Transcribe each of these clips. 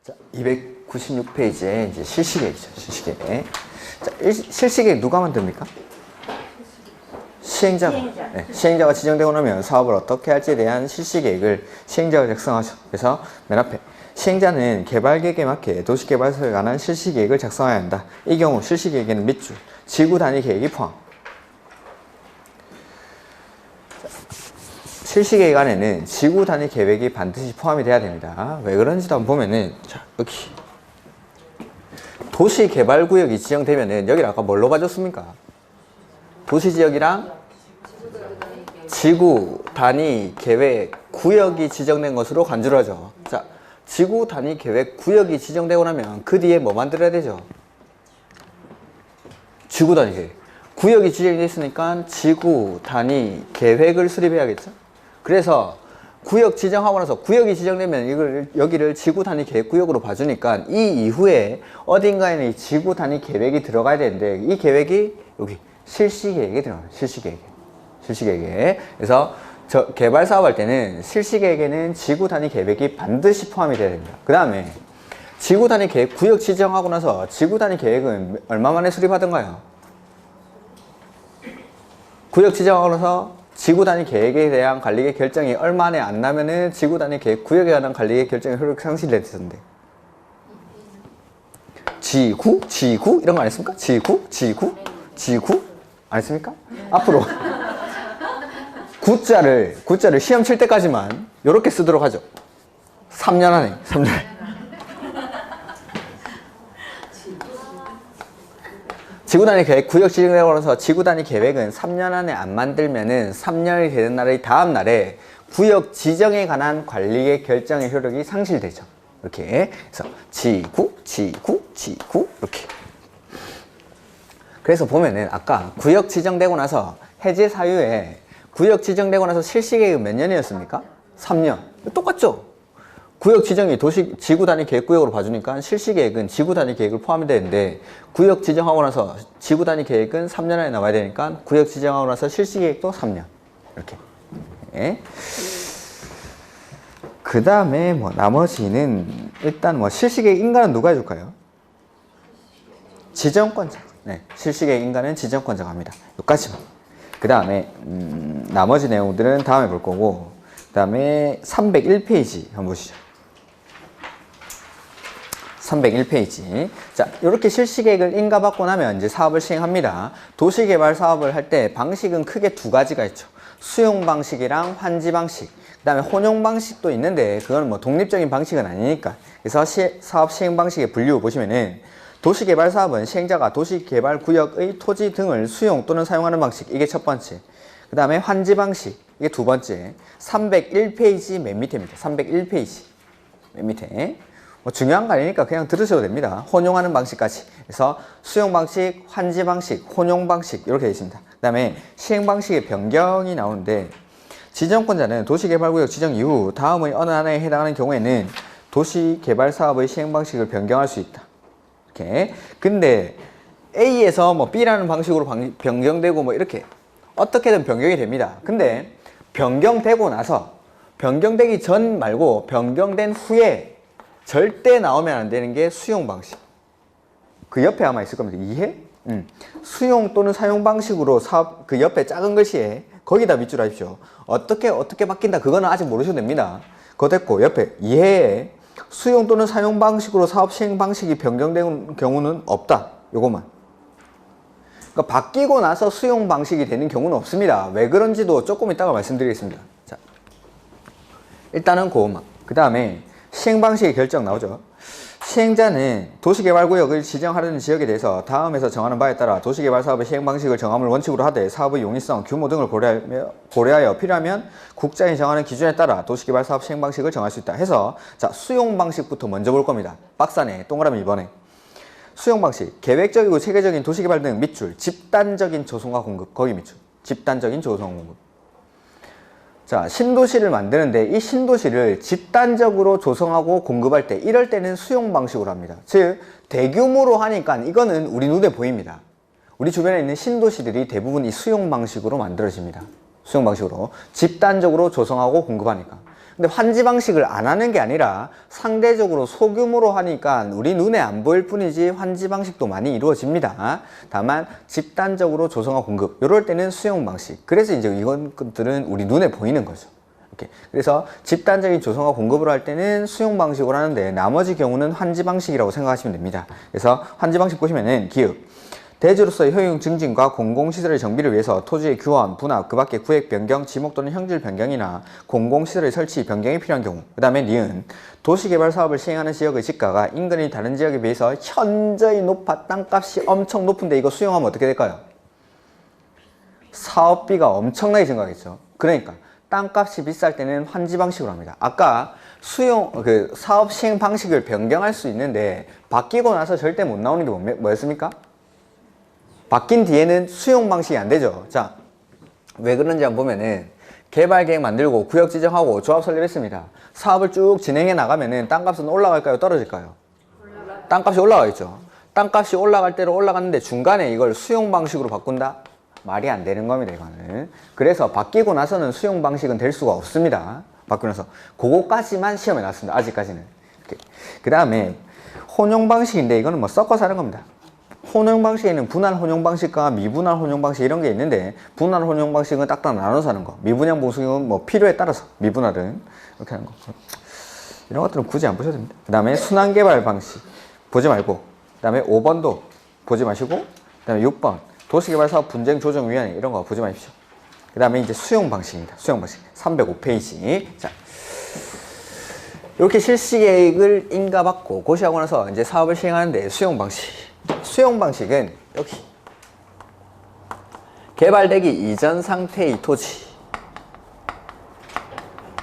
자, 296페이지에 이제 실시계획이죠. 실시계획. 자, 실시계획 누가 만듭니까? 시행자가. 네, 시행자가 지정되고 나면 사업을 어떻게 할지에 대한 실시계획을 시행자가 작성하죠. 그래서 맨 앞에 시행자는 개발계획에 맞게 도시개발사에 관한 실시계획을 작성해야 한다. 이 경우 실시계획에는 밑줄, 지구 단위 계획이 포함. 실시계획 안에는 지구 단위 계획이 반드시 포함이 돼야 됩니다. 왜 그런지도 한번 보면은, 자, 여기. 도시개발구역이 지정되면은, 여기를 아까 뭘로 봐줬습니까? 도시지역이랑 지구 단위 계획 구역이 지정된 것으로 간주를 하죠. 자, 지구 단위 계획 구역이 지정되고 나면 그 뒤에 뭐 만들어야 되죠? 지구 단위 계획. 구역이 지정이 됐으니까 지구 단위 계획을 수립해야겠죠? 그래서 구역 지정하고 나서 구역이 지정되면 여기를 지구 단위 계획 구역으로 봐주니까 이 이후에 어딘가에는 이 지구 단위 계획이 들어가야 되는데 이 계획이 여기 실시계획에 들어가요. 실시계획에. 그래서 저 개발 사업할 때는 실시계획에는 지구 단위 계획이 반드시 포함이 돼야 됩니다. 그 다음에 지구 단위 계획 구역 지정하고 나서 지구 단위 계획은 얼마 만에 수립하던가요? 구역 지정하고 나서 지구 단위 계획에 대한 관리계 결정이 얼마 안에 안 나면은 지구 단위 계획 구역에 관한 관리계 결정이 효력 상실됐던데. 지구 이런 거 안 했습니까? 지구 안 했습니까? 앞으로 구자를 시험 칠 때까지만 이렇게 쓰도록 하죠. 3년 안에. 지구 단위 계획 구역 지정되고 나서 지구 단위 계획은 3년 안에 안 만들면은 3년이 되는 날의 다음 날에 구역 지정에 관한 관리의 결정의 효력이 상실되죠. 이렇게. 그래서 지구 이렇게. 그래서 보면은 아까 구역 지정되고 나서 해제 사유에 구역 지정되고 나서 실시계획은 몇 년이었습니까? 3년. 똑같죠? 구역 지정이 지구 단위 계획 구역으로 봐주니까 실시계획은 지구 단위 계획을 포함이 되는데 구역 지정하고 나서 지구 단위 계획은 3년 안에 나와야 되니까 구역 지정하고 나서 실시계획도 3년. 이렇게. 네. 그 다음에 뭐 나머지는 일단 뭐 실시계획 인가는 누가 해줄까요? 지정권자. 네. 실시계획 인가는 지정권자가 합니다. 여기까지만. 그 다음에 나머지 내용들은 다음에 볼 거고 그 다음에 301페이지 한번 보시죠. 301페이지. 자, 이렇게 실시계획을 인가받고 나면 이제 사업을 시행합니다. 도시개발 사업을 할 때 방식은 크게 두 가지가 있죠. 수용 방식이랑 환지 방식. 그 다음에 혼용 방식도 있는데 그건 뭐 독립적인 방식은 아니니까. 그래서 사업 시행 방식의 분류 보시면은 도시개발 사업은 시행자가 도시개발구역의 토지 등을 수용 또는 사용하는 방식. 이게 첫 번째. 그 다음에 환지 방식. 이게 두 번째. 301페이지 맨 밑에입니다. 301페이지 맨 밑에. 뭐 중요한 거 아니니까 그냥 들으셔도 됩니다. 혼용하는 방식까지. 그래서 수용 방식, 환지 방식, 혼용 방식 이렇게 되어 있습니다. 그 다음에 시행 방식의 변경이 나오는데 지정권자는 도시개발구역 지정 이후 다음의 어느 하나에 해당하는 경우에는 도시개발 사업의 시행 방식을 변경할 수 있다. 이렇게. 근데 A에서 뭐 B라는 방식으로 변경되고 뭐 이렇게 어떻게든 변경이 됩니다. 근데 변경되고 나서 변경되기 전 말고 변경된 후에 절대 나오면 안 되는 게 수용 방식. 그 옆에 아마 있을 겁니다. 이해? 수용 또는 사용 방식으로 사업 그 옆에 작은 글씨에 거기다 밑줄 하십시오. 어떻게 바뀐다 그거는 아직 모르셔도 됩니다. 그거 됐고 옆에 이해에 수용 또는 사용 방식으로 사업 시행 방식이 변경되는 경우는 없다. 요것만. 그러니까 바뀌고 나서 수용 방식이 되는 경우는 없습니다. 왜 그런지도 조금 이따가 말씀드리겠습니다. 자, 일단은 그것만. 그 다음에 시행 방식의 결정 나오죠. 시행자는 도시개발구역을 지정하려는 지역에 대해서 다음에서 정하는 바에 따라 도시개발 사업의 시행 방식을 정함을 원칙으로 하되 사업의 용이성, 규모 등을 고려하여 필요하면 국장이 정하는 기준에 따라 도시개발 사업 시행 방식을 정할 수 있다 해서 자, 수용 방식부터 먼저 볼 겁니다. 박스안에 동그라미 2번에 수용 방식, 계획적이고 체계적인 도시개발 등 밑줄, 집단적인 조성과 공급, 거기 밑줄, 집단적인 조성 공급. 자, 신도시를 만드는데 이 신도시를 집단적으로 조성하고 공급할 때 이럴 때는 수용 방식으로 합니다. 즉 대규모로 하니까 이거는 우리 눈에 보입니다. 우리 주변에 있는 신도시들이 대부분 이 수용 방식으로 만들어집니다. 수용 방식으로 집단적으로 조성하고 공급하니까. 근데 환지 방식을 안 하는 게 아니라 상대적으로 소규모로 하니까 우리 눈에 안 보일 뿐이지 환지 방식도 많이 이루어집니다. 다만 집단적으로 조성화 공급 이럴 때는 수용 방식. 그래서 이제 이것들은 우리 눈에 보이는 거죠. 이렇게. 그래서 집단적인 조성화 공급을 할 때는 수용 방식으로 하는데 나머지 경우는 환지 방식이라고 생각하시면 됩니다. 그래서 환지 방식 보시면은 기읍 대지로서의 효용 증진과 공공시설의 정비를 위해서 토지의 교환, 분합, 그 밖에 구획 변경, 지목 또는 형질 변경이나 공공시설의 설치, 변경이 필요한 경우. 그 다음에 니은 도시개발 사업을 시행하는 지역의 지가가 인근의 다른 지역에 비해서 현저히 높아 땅값이 엄청 높은데 이거 수용하면 어떻게 될까요? 사업비가 엄청나게 증가하겠죠. 그러니까 땅값이 비쌀 때는 환지 방식으로 합니다. 아까 사업 시행 방식을 변경할 수 있는데 바뀌고 나서 절대 못 나오는 게 뭐였습니까? 바뀐 뒤에는 수용 방식이 안 되죠. 자, 왜 그런지 한번 보면은 개발 계획 만들고 구역 지정하고 조합 설립했습니다. 사업을 쭉 진행해 나가면은 땅값은 올라갈까요? 떨어질까요? 땅값이 올라가겠죠. 땅값이 올라갈 대로 올라갔는데 중간에 이걸 수용 방식으로 바꾼다? 말이 안 되는 겁니다, 이거는. 그래서 바뀌고 나서는 수용 방식은 될 수가 없습니다. 바뀌고 나서. 그거까지만 시험에 나왔습니다. 아직까지는. 그 다음에 혼용 방식인데 이거는 뭐 섞어서 하는 겁니다. 혼용 방식에는 분할 혼용 방식과 미분할 혼용 방식 이런 게 있는데 분할 혼용 방식은 딱딱 나눠서 하는 거. 미분양 보수는 뭐 필요에 따라서 미분할은 이렇게 하는 거. 이런 것들은 굳이 안 보셔도 됩니다. 그 다음에 순환개발 방식 보지 말고 그 다음에 5번도 보지 마시고 그 다음에 6번 도시개발사업 분쟁조정위원회 이런 거 보지 마십시오. 그 다음에 이제 수용 방식입니다. 수용 방식 305페이지. 자, 이렇게 실시계획을 인가받고 고시하고 나서 이제 사업을 시행하는데 수용 방식. 수용 방식은 여기 개발되기 이전 상태의 토지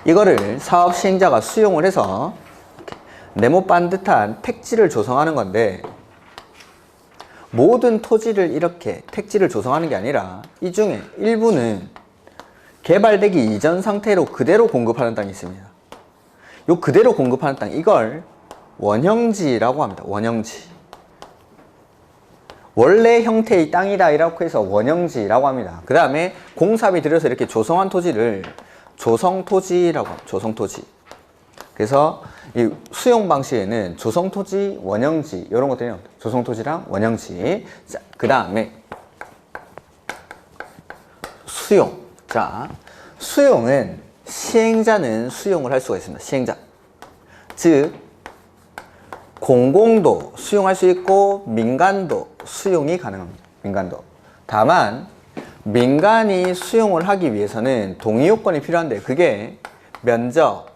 이거를 사업 시행자가 수용을 해서 네모 반듯한 택지를 조성하는 건데 모든 토지를 이렇게 택지를 조성하는 게 아니라 이 중에 일부는 개발되기 이전 상태로 그대로 공급하는 땅이 있습니다. 요 그대로 공급하는 땅 이걸 원형지라고 합니다. 원형지. 원래 형태의 땅이다 이라고 해서 원형지라고 합니다. 그 다음에 공사비 들여서 이렇게 조성한 토지를 조성토지라고 합니다. 조성토지. 그래서 이 수용 방식에는 조성토지, 원형지 이런 것들이 나옵니다. 조성토지랑 원형지. 자, 그 다음에 수용. 자, 수용은 시행자는 수용을 할 수가 있습니다. 시행자. 즉 공공도 수용할 수 있고 민간도 수용이 가능합니다. 민간도. 다만 민간이 수용을 하기 위해서는 동의요건이 필요한데 그게 면적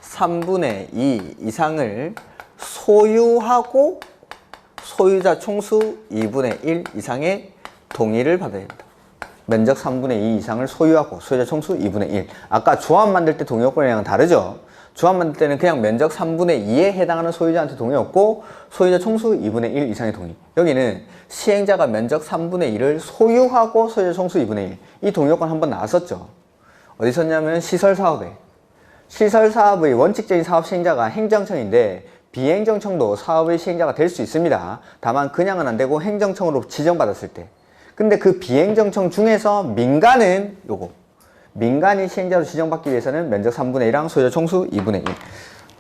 3분의 2 이상을 소유하고 소유자 총수 2분의 1 이상의 동의를 받아야 됩니다. 면적 3분의 2 이상을 소유하고 소유자 총수 2분의 1. 아까 조합 만들 때 동의요건이랑 다르죠? 조합 만들 때는 그냥 면적 3분의 2에 해당하는 소유자한테 동의 없고 소유자 총수 2분의 1 이상의 동의. 여기는 시행자가 면적 3분의 1을 소유하고 소유자 총수 2분의 1. 이 동의요건 한번 나왔었죠. 어디 있었냐면 시설사업에. 시설사업의 원칙적인 사업 시행자가 행정청인데 비행정청도 사업의 시행자가 될 수 있습니다. 다만 그냥은 안 되고 행정청으로 지정받았을 때. 근데 그 비행정청 중에서 민간은 요거. 민간이 시행자로 지정받기 위해서는 면적 3분의 1이랑 소유자 총수 2분의 1.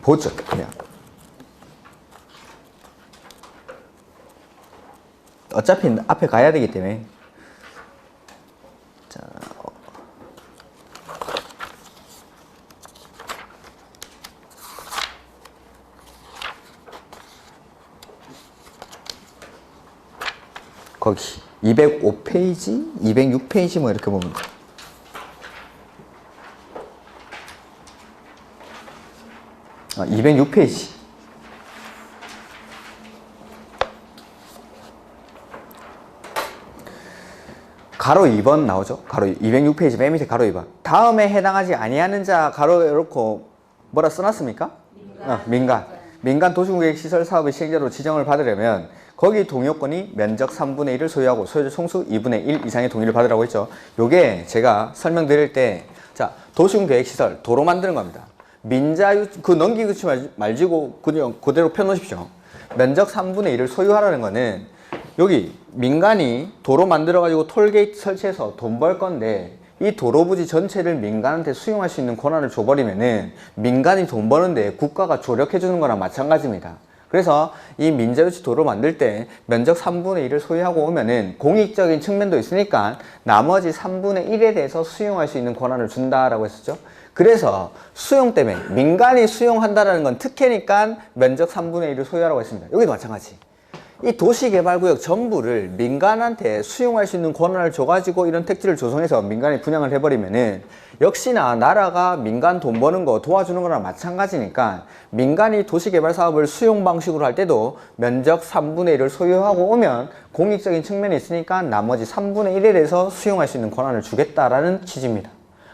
보죠, 그냥. 어차피 앞에 가야 되기 때문에. 자. 거기 205페이지, 206페이지 뭐 이렇게 보면 돼요. 아, 206페이지. 가로 2번 나오죠? 가로 206페이지 맨 밑에 가로 2번. 다음에 해당하지 아니하는 자 가로 이렇고 뭐라 써놨습니까? 민간. 민간 도시공계획 시설 사업의 시행자로 지정을 받으려면 거기 동의요건이 면적 3분의 1을 소유하고 소유자 총수 2분의 1 이상의 동의를 받으라고 했죠. 요게 제가 설명드릴 때 자, 도시공계획 시설 도로 만드는 겁니다. 민자유 그 넘기지 말고 그냥 그대로 펴놓으십시오. 면적 3분의 1을 소유하라는 거는 여기 민간이 도로 만들어 가지고 톨게이트 설치해서 돈 벌 건데 이 도로 부지 전체를 민간한테 수용할 수 있는 권한을 줘버리면은 민간이 돈 버는데 국가가 조력해 주는 거랑 마찬가지입니다. 그래서 이 민자유치 도로 만들 때 면적 3분의 1을 소유하고 오면은 공익적인 측면도 있으니까 나머지 3분의 1에 대해서 수용할 수 있는 권한을 준다라고 했었죠. 그래서 수용 때문에 민간이 수용한다라는 건 특혜니까 면적 3분의 1을 소유하라고 했습니다. 여기도 마찬가지. 이 도시개발구역 전부를 민간한테 수용할 수 있는 권한을 줘가지고 이런 택지를 조성해서 민간이 분양을 해버리면은 역시나 나라가 민간 돈 버는 거 도와주는 거랑 마찬가지니까 민간이 도시개발 사업을 수용 방식으로 할 때도 면적 3분의 1을 소유하고 오면 공익적인 측면이 있으니까 나머지 3분의 1에 대해서 수용할 수 있는 권한을 주겠다라는 취지입니다.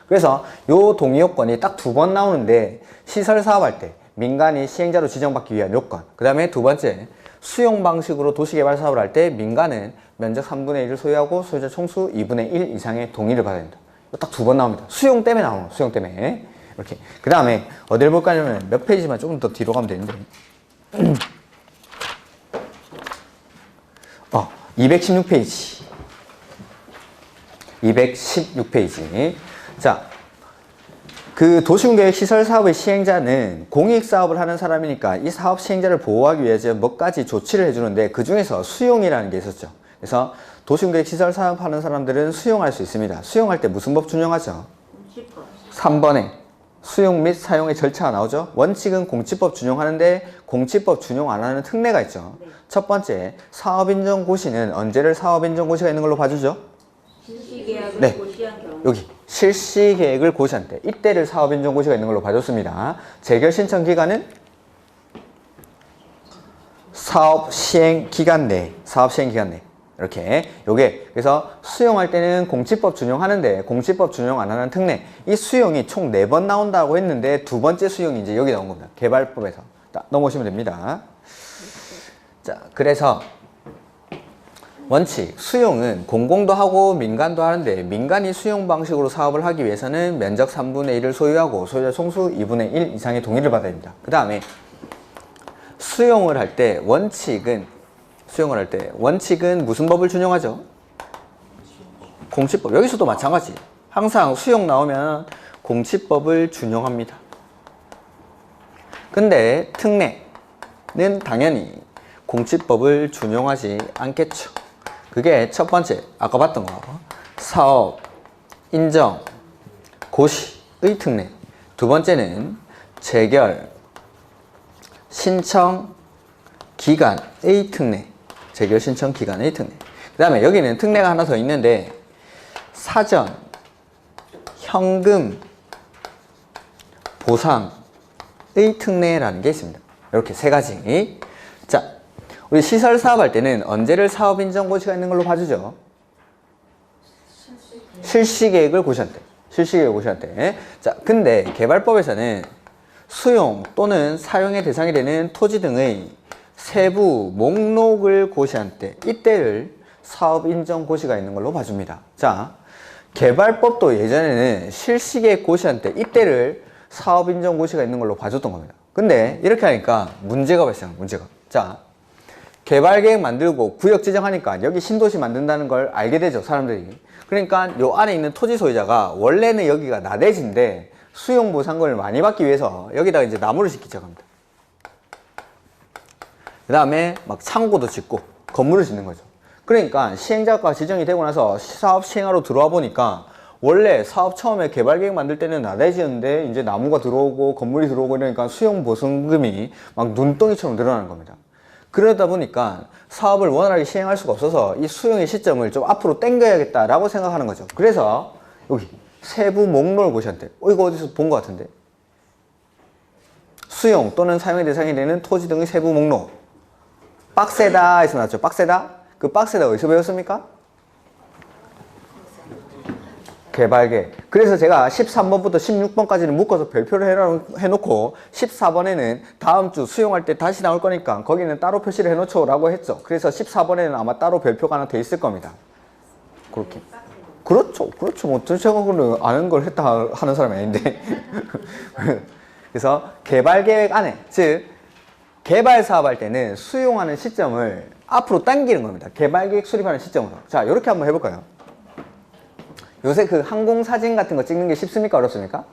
그래서 요 동의요건이 딱 2번 나오는데 시설 사업할 때 민간이 시행자로 지정받기 위한 요건, 그 다음에 두 번째 수용 방식으로 도시개발 사업을 할 때 민간은 면적 3분의 1을 소유하고 소유자 총수 2분의 1 이상의 동의를 받아야 된다. 딱 2번 나옵니다. 수용 때문에 나오는 거예요. 수용 때문에. 이렇게. 그 다음에 어디를 볼까 하면 몇 페이지만 조금 더 뒤로 가면 되는데 216페이지 216페이지 자, 그 도시군계획 시설 사업의 시행자는 공익 사업을 하는 사람이니까 이 사업 시행자를 보호하기 위해서 몇 가지 조치를 해주는데 그 중에서 수용이라는 게 있었죠. 그래서 도시군계획 시설 사업하는 사람들은 수용할 수 있습니다. 수용할 때 무슨 법 준용하죠? 3번에 수용 및 사용의 절차가 나오죠. 원칙은 공치법 준용하는데 공치법 준용 안 하는 특례가 있죠. 첫 번째, 사업인정고시는 언제를 사업인정고시가 있는 걸로 봐주죠? 실시계약을 네. 고시한 경우. 여기 실시계획을 고시한 때 이때를 사업인정고시가 있는 걸로 봐줬습니다. 재결 신청 기간은 사업시행기간 내 이렇게 요게 그래서 수용할 때는 공치법 준용하는데 공치법 준용 안 하는 특례 이 수용이 총 4번 나온다고 했는데 두 번째 수용이 이제 여기 나온 겁니다. 개발법에서 넘어오시면 됩니다. 자, 그래서 원칙, 수용은 공공도 하고 민간도 하는데 민간이 수용 방식으로 사업을 하기 위해서는 면적 3분의 1을 소유하고 소유자 총수 2분의 1 이상의 동의를 받아야 됩니다. 그 다음에 수용을 할 때 원칙은 무슨 법을 준용하죠? 공치법. 여기서도 마찬가지. 항상 수용 나오면 공치법을 준용합니다. 근데 특례는 당연히 공치법을 준용하지 않겠죠. 그게 첫 번째, 아까 봤던 거. 사업, 인정, 고시의 특례. 두 번째는 재결, 신청, 기간의 특례. 재결, 신청, 기간의 특례. 그 다음에 여기는 특례가 하나 더 있는데, 사전, 현금, 보상의 특례라는 게 있습니다. 이렇게 3가지. 자, 우리 시설 사업할 때는 언제를 사업인정고시가 있는 걸로 봐주죠? 실시계획을 고시한 때. 자, 근데 개발법에서는 수용 또는 사용의 대상이 되는 토지 등의 세부 목록을 고시한 때 이때를 사업인정고시가 있는 걸로 봐줍니다. 자, 개발법도 예전에는 실시계획 고시한 때 이때를 사업인정고시가 있는 걸로 봐줬던 겁니다. 근데 이렇게 하니까 문제가 발생합니다. 문제가. 자, 개발계획 만들고 구역 지정하니까 여기 신도시 만든다는 걸 알게 되죠, 사람들이. 그러니까 요 안에 있는 토지 소유자가 원래는 여기가 나대지인데 수용보상금을 많이 받기 위해서 여기다가 이제 나무를 짓기 시작합니다. 그 다음에 막 창고도 짓고 건물을 짓는 거죠. 그러니까 시행자가 지정이 되고 나서 사업 시행하러 들어와 보니까 원래 사업 처음에 개발계획 만들 때는 나대지였는데 이제 나무가 들어오고 건물이 들어오고 이러니까 수용보상금이 막 눈덩이처럼 늘어나는 겁니다. 그러다 보니까 사업을 원활하게 시행할 수가 없어서 이 수용의 시점을 좀 앞으로 당겨야겠다라고 생각하는 거죠. 그래서 여기 세부 목록을 고시한대. 이거 어디서 본 것 같은데? 수용 또는 사용의 대상이 되는 토지 등의 세부 목록. 빡세다 해서 나왔죠. 빡세다? 그 빡세다 어디서 배웠습니까? 개발계. 그래서 제가 13번부터 16번까지는 묶어서 별표를 해놓고 14번에는 다음 주 수용할 때 다시 나올 거니까 거기는 따로 표시를 해놓죠 라고 했죠. 그래서 14번에는 아마 따로 별표가 하나 돼 있을 겁니다. 그렇게. 그렇죠. 뭐 제가 그걸 아는 걸 했다 하는 사람이 아닌데. 그래서 개발계획 안에, 즉 개발 사업할 때는 수용하는 시점을 앞으로 당기는 겁니다. 개발계획 수립하는 시점으로. 자, 이렇게 한번 해볼까요? 요새 그 항공사진 같은 거 찍는 게 쉽습니까? 어렵습니까?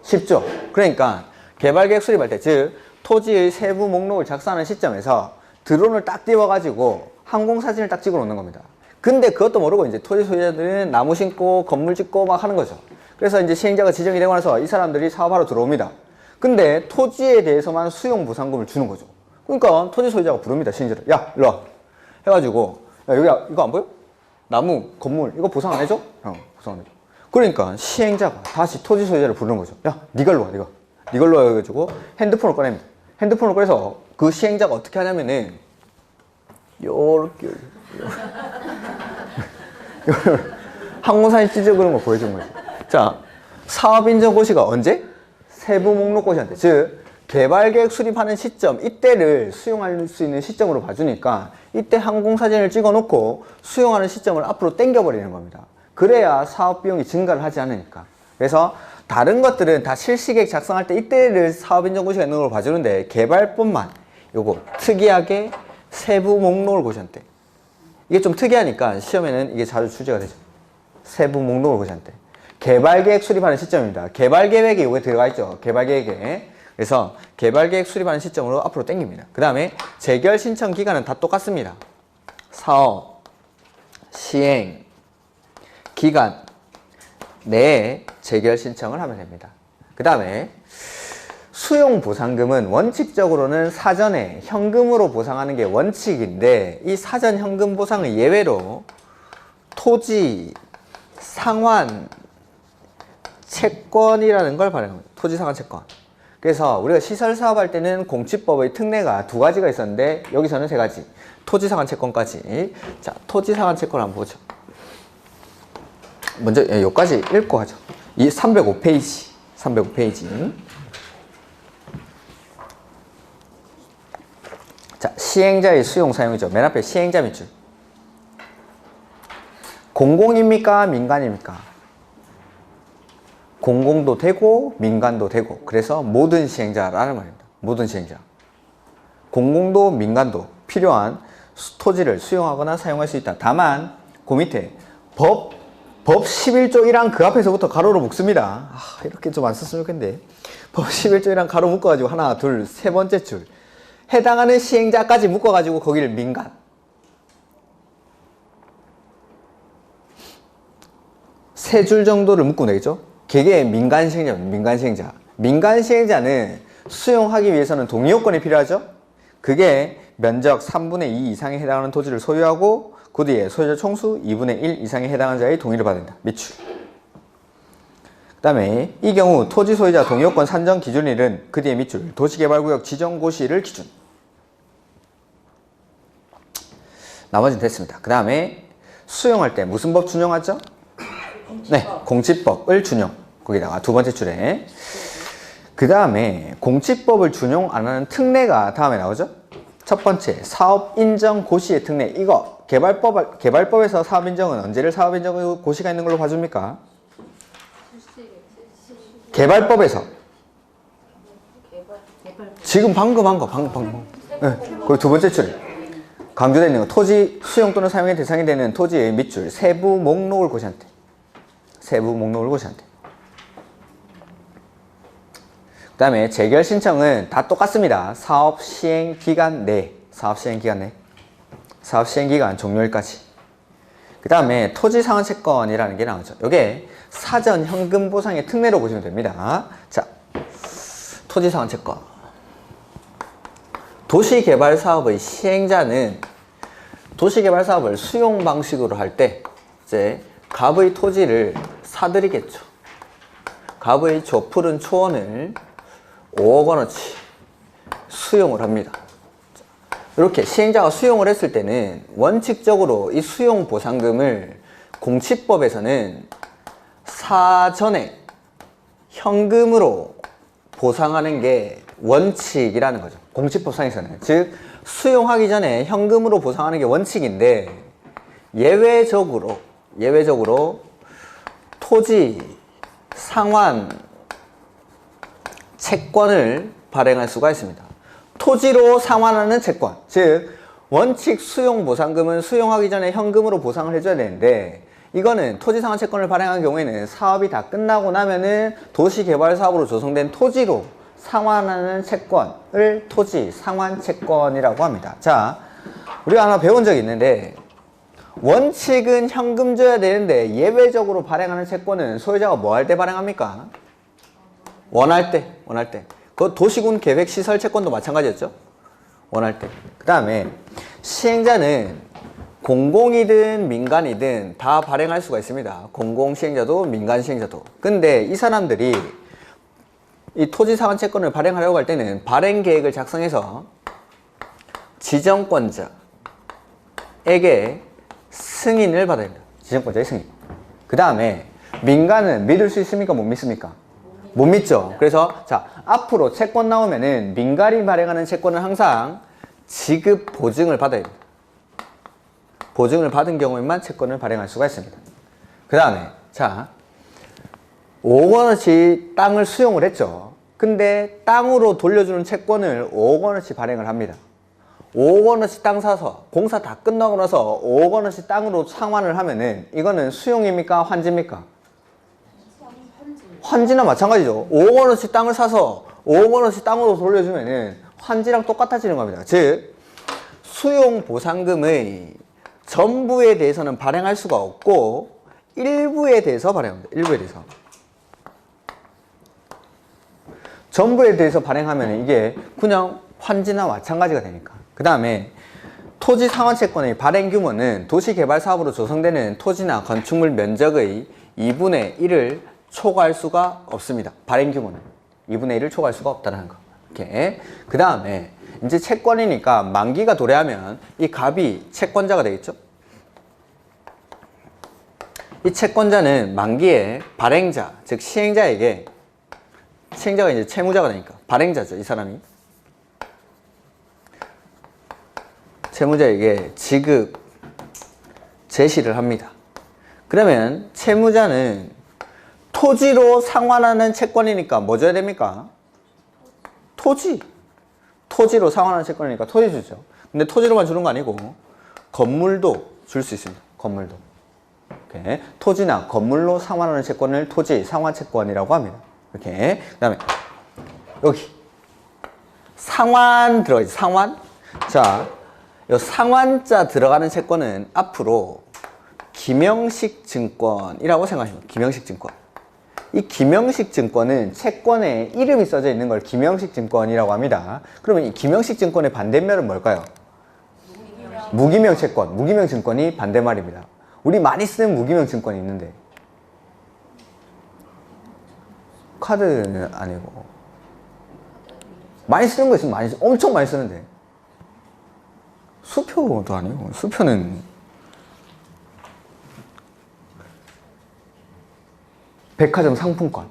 쉽죠. 그러니까 개발계획 수립할 때, 즉 토지의 세부 목록을 작성하는 시점에서 드론을 딱 띄워가지고 항공사진을 딱 찍어 놓는 겁니다. 근데 그것도 모르고 이제 토지 소유자들은 나무 심고 건물 짓고 막 하는 거죠. 그래서 이제 시행자가 지정이 되고 나서 이 사람들이 사업하러 들어옵니다. 근데 토지에 대해서만 수용 보상금을 주는 거죠. 그러니까 토지 소유자가 부릅니다. 시행자를. 야, 일로 와. 해가지고, 야, 여기 이거 안 보여? 나무, 건물, 이거 보상 안 해줘? 보상 안 해줘. 그러니까 시행자가 다시 토지 소유자를 부르는 거죠. 야, 니가 일로 와, 니가. 니가 일로 와 해가지고 핸드폰을 꺼냅니다. 핸드폰을 꺼내서 그 시행자가 어떻게 하냐면은 요렇게 항공사진 찢어 그런 거 보여준 거지. 자, 사업인정고시가 언제? 세부 목록고시한테, 즉 개발계획 수립하는 시점, 이때를 수용할 수 있는 시점으로 봐주니까 이때 항공사진을 찍어놓고 수용하는 시점을 앞으로 당겨버리는 겁니다. 그래야 사업비용이 증가를 하지 않으니까. 그래서 다른 것들은 다 실시계획 작성할 때 이때를 사업인정고시가 있는 걸 봐주는데 개발법만 요거 특이하게 세부 목록을 고시한대. 이게 좀 특이하니까 시험에는 이게 자주 출제가 되죠. 세부 목록을 고시한대. 개발계획 수립하는 시점입니다. 개발계획에 이게 들어가 있죠. 개발계획에. 그래서 개발계획 수립하는 시점으로 앞으로 당깁니다. 그 다음에 재결 신청 기간은 다 똑같습니다. 사업, 시행, 기간 내에 재결 신청을 하면 됩니다. 그 다음에 수용보상금은 원칙적으로는 사전에 현금으로 보상하는 게 원칙인데 이 사전 현금 보상은 예외로 토지, 상환, 채권이라는 걸 발행합니다. 토지, 상환, 채권. 그래서 우리가 시설 사업할 때는 공치법의 특례가 두 가지가 있었는데 여기서는 세 가지. 토지, 상환, 채권까지. 자, 토지, 상환, 채권 한번 보죠. 먼저 여기까지 읽고 하죠. 이 305페이지. 305페이지. 자, 시행자의 수용 사용이죠. 맨 앞에 시행자 밑줄. 공공입니까? 민간입니까? 공공도 되고 민간도 되고, 그래서 모든 시행자라는 말입니다. 모든 시행자. 공공도 민간도 필요한 토지를 수용하거나 사용할 수 있다. 다만 그 밑에 법 11조 1항 그 앞에서부터 가로로 묶습니다. 이렇게 좀 안 썼으면 좋겠는데. 법 11조 1항 가로 묶어가지고 하나, 둘, 세 번째 줄. 해당하는 시행자까지 묶어가지고 거기를 민간. 세 줄 정도를 묶으면 되겠죠? 그게 민간 시행자입니다. 민간 시행자. 민간 시행자는 수용하기 위해서는 동의요건이 필요하죠? 그게 면적 3분의 2 이상에 해당하는 토지를 소유하고 그 뒤에 소유자 총수 2분의 1 이상에 해당하는 자의 동의를 받는다. 밑줄. 그 다음에 이 경우 토지 소유자 동의요건 산정 기준일은 그 뒤에 밑줄. 도시개발구역 지정고시를 기준. 나머지는 됐습니다. 그 다음에 수용할 때 무슨 법 준용하죠? 네, 공치법을 준용. 거기다가 두 번째 줄에. 그 다음에 공치법을 준용 안 하는 특례가 다음에 나오죠? 첫 번째, 사업인정 고시의 특례. 이거 개발법에서 사업인정은 언제를 사업인정 고시가 있는 걸로 봐줍니까? 개발법에서. 지금 방금 한 거, 방금. 네, 거기 두 번째 줄에. 강조되어 있는 거. 토지 수용 또는 사용의 대상이 되는 토지의 밑줄. 세부 목록을 고시한대. 세부 목록을 고시한대. 그 다음에 재결 신청은 다 똑같습니다. 사업 시행 기간 내. 사업 시행 기간 내. 사업 시행 기간 종료일까지. 그 다음에 토지 상환 채권이라는 게 나오죠. 이게 사전 현금 보상의 특례로 보시면 됩니다. 자, 토지 상환 채권. 도시개발 사업의 시행자는 도시개발 사업을 수용 방식으로 할 때 이제 갑의 토지를 사들이겠죠. 갑의 좁푸른 초원을 5억 원어치 수용을 합니다. 이렇게 시행자가 수용을 했을 때는 원칙적으로 이 수용 보상금을 공치법에서는 사전에 현금으로 보상하는 게 원칙이라는 거죠. 공치법상에서는. 즉 수용하기 전에 현금으로 보상하는 게 원칙인데 예외적으로 토지 상환 채권을 발행할 수가 있습니다. 토지로 상환하는 채권. 즉 원칙 수용 보상금은 수용하기 전에 현금으로 보상을 해줘야 되는데 이거는 토지 상환 채권을 발행한 경우에는 사업이 다 끝나고 나면은 도시개발 사업으로 조성된 토지로 상환하는 채권을 토지 상환 채권이라고 합니다. 자, 우리가 하나 배운 적이 있는데 원칙은 현금 줘야 되는데 예외적으로 발행하는 채권은 소유자가 뭐 할 때 발행합니까? 원할 때. 그 도시군 계획 시설 채권도 마찬가지였죠? 원할 때. 그 다음에 시행자는 공공이든 민간이든 다 발행할 수가 있습니다. 공공 시행자도 민간 시행자도. 근데 이 사람들이 이 토지 상환 채권을 발행하려고 할 때는 발행 계획을 작성해서 지정권자에게 승인을 받아야 됩니다. 지정권자의 승인. 그 다음에 민간은 믿을 수 있습니까? 못 믿습니까? 못 믿죠. 그래서 자, 앞으로 채권 나오면은 민간이 발행하는 채권은 항상 지급 보증을 받아야 됩니다. 보증을 받은 경우에만 채권을 발행할 수가 있습니다. 그 다음에 자, 5억 원어치 땅을 수용을 했죠. 근데 땅으로 돌려주는 채권을 5억 원어치 발행을 합니다. 5억 원어치 땅 사서 공사 다 끝나고 나서 5억 원어치 땅으로 상환을 하면은 이거는 수용입니까? 환지입니까? 환지나 마찬가지죠. 5억 원어치 땅을 사서 5억 원어치 땅으로 돌려주면은 환지랑 똑같아지는 겁니다. 즉 수용 보상금의 전부에 대해서는 발행할 수가 없고 일부에 대해서 발행합니다. 일부에 대해서. 전부에 대해서 발행하면 이게 그냥 환지나 마찬가지가 되니까. 그 다음에 토지 상환채권의 발행 규모는 도시개발사업으로 조성되는 토지나 건축물 면적의 2분의 1을 초과할 수가 없습니다. 발행 규모는 2분의 1을 초과할 수가 없다는 거. 이렇게. 그 다음에 이제 채권이니까 만기가 도래하면 이 갑이 채권자가 되겠죠. 이 채권자는 만기에 발행자, 즉 시행자에게, 시행자가 이제 채무자가 되니까 발행자죠, 이 사람이. 채무자에게 지급 제시를 합니다. 그러면 채무자는 토지로 상환하는 채권이니까 뭐 줘야 됩니까? 토지. 토지로 상환하는 채권이니까 토지 주죠. 근데 토지로만 주는 거 아니고 건물도 줄 수 있습니다. 건물도. 이렇게 토지나 건물로 상환하는 채권을 토지 상환 채권이라고 합니다. 이렇게. 그다음에 여기 상환 들어가지. 상환. 자, 이 상환자 들어가는 채권은 앞으로 김영식 증권이라고 생각하시면 김영식 증권. 이 김영식 증권은 채권에 이름이 써져 있는 걸 김영식 증권이라고 합니다. 그러면 이 김영식 증권의 반대말은 뭘까요? 무기명 채권. 무기명 증권이 반대말입니다. 우리 많이 쓰는 무기명 증권이 있는데 카드는 아니고 많이 쓰는 거 있으면 많이 엄청 많이 쓰는데 수표도 아니고 수표는 백화점 상품권.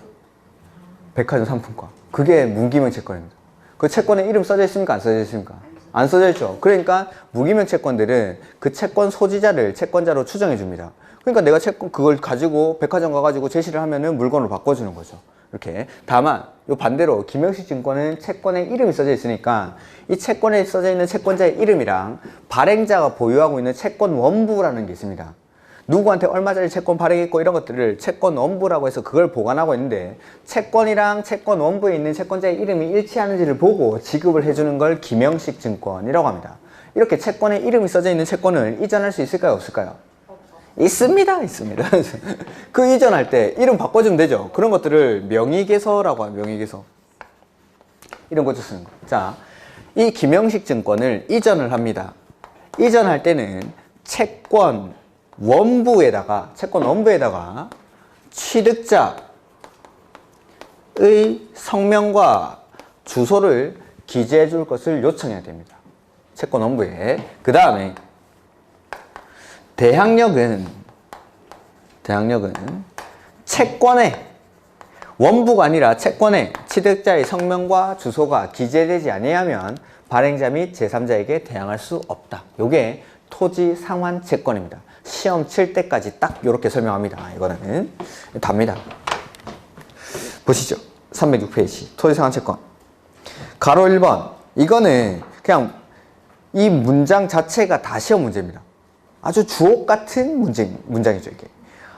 백화점 상품권. 그게 무기명 채권입니다. 그 채권에 이름 써져 있습니까? 안 써져 있습니까? 안 써져 있죠. 그러니까 무기명 채권들은 그 채권 소지자를 채권자로 추정해 줍니다. 그러니까 내가 채권 그걸 가지고 백화점 가가지고 제시를 하면은 물건으로 바꿔주는 거죠. 이렇게. 다만 요 반대로 김영식 증권은 채권에 이름이 써져 있으니까 이 채권에 써져 있는 채권자의 이름이랑 발행자가 보유하고 있는 채권 원부라는 게 있습니다. 누구한테 얼마짜리 채권 발행했고 이런 것들을 채권 원부라고 해서 그걸 보관하고 있는데 채권이랑 채권 원부에 있는 채권자의 이름이 일치하는지를 보고 지급을 해주는 걸 김영식 증권이라고 합니다. 이렇게 채권에 이름이 써져 있는 채권을 이전할 수 있을까요? 없을까요? 있습니다. 있습니다. 그 이전할 때 이름 바꿔주면 되죠. 그런 것들을 명의개서라고 하요 명의개서. 이름 고쳐 쓰는 거. 자, 이 김영식 증권을 이전을 합니다. 이전할 때는 채권 원부에다가 취득자의 성명과 주소를 기재해 줄 것을 요청해야 됩니다. 채권 원부에. 그 다음에 대항력은 채권에 원부가 아니라 채권에 취득자의 성명과 주소가 기재되지 아니하면 발행자 및 제3자에게 대항할 수 없다. 요게 토지 상환 채권입니다. 시험 칠 때까지 딱 이렇게 설명합니다. 이거는 답니다. 보시죠. 306페이지 토지 상환 채권 가로 1번. 이거는 그냥 이 문장 자체가 다 시험 문제입니다. 아주 주옥 같은 문장이죠. 이게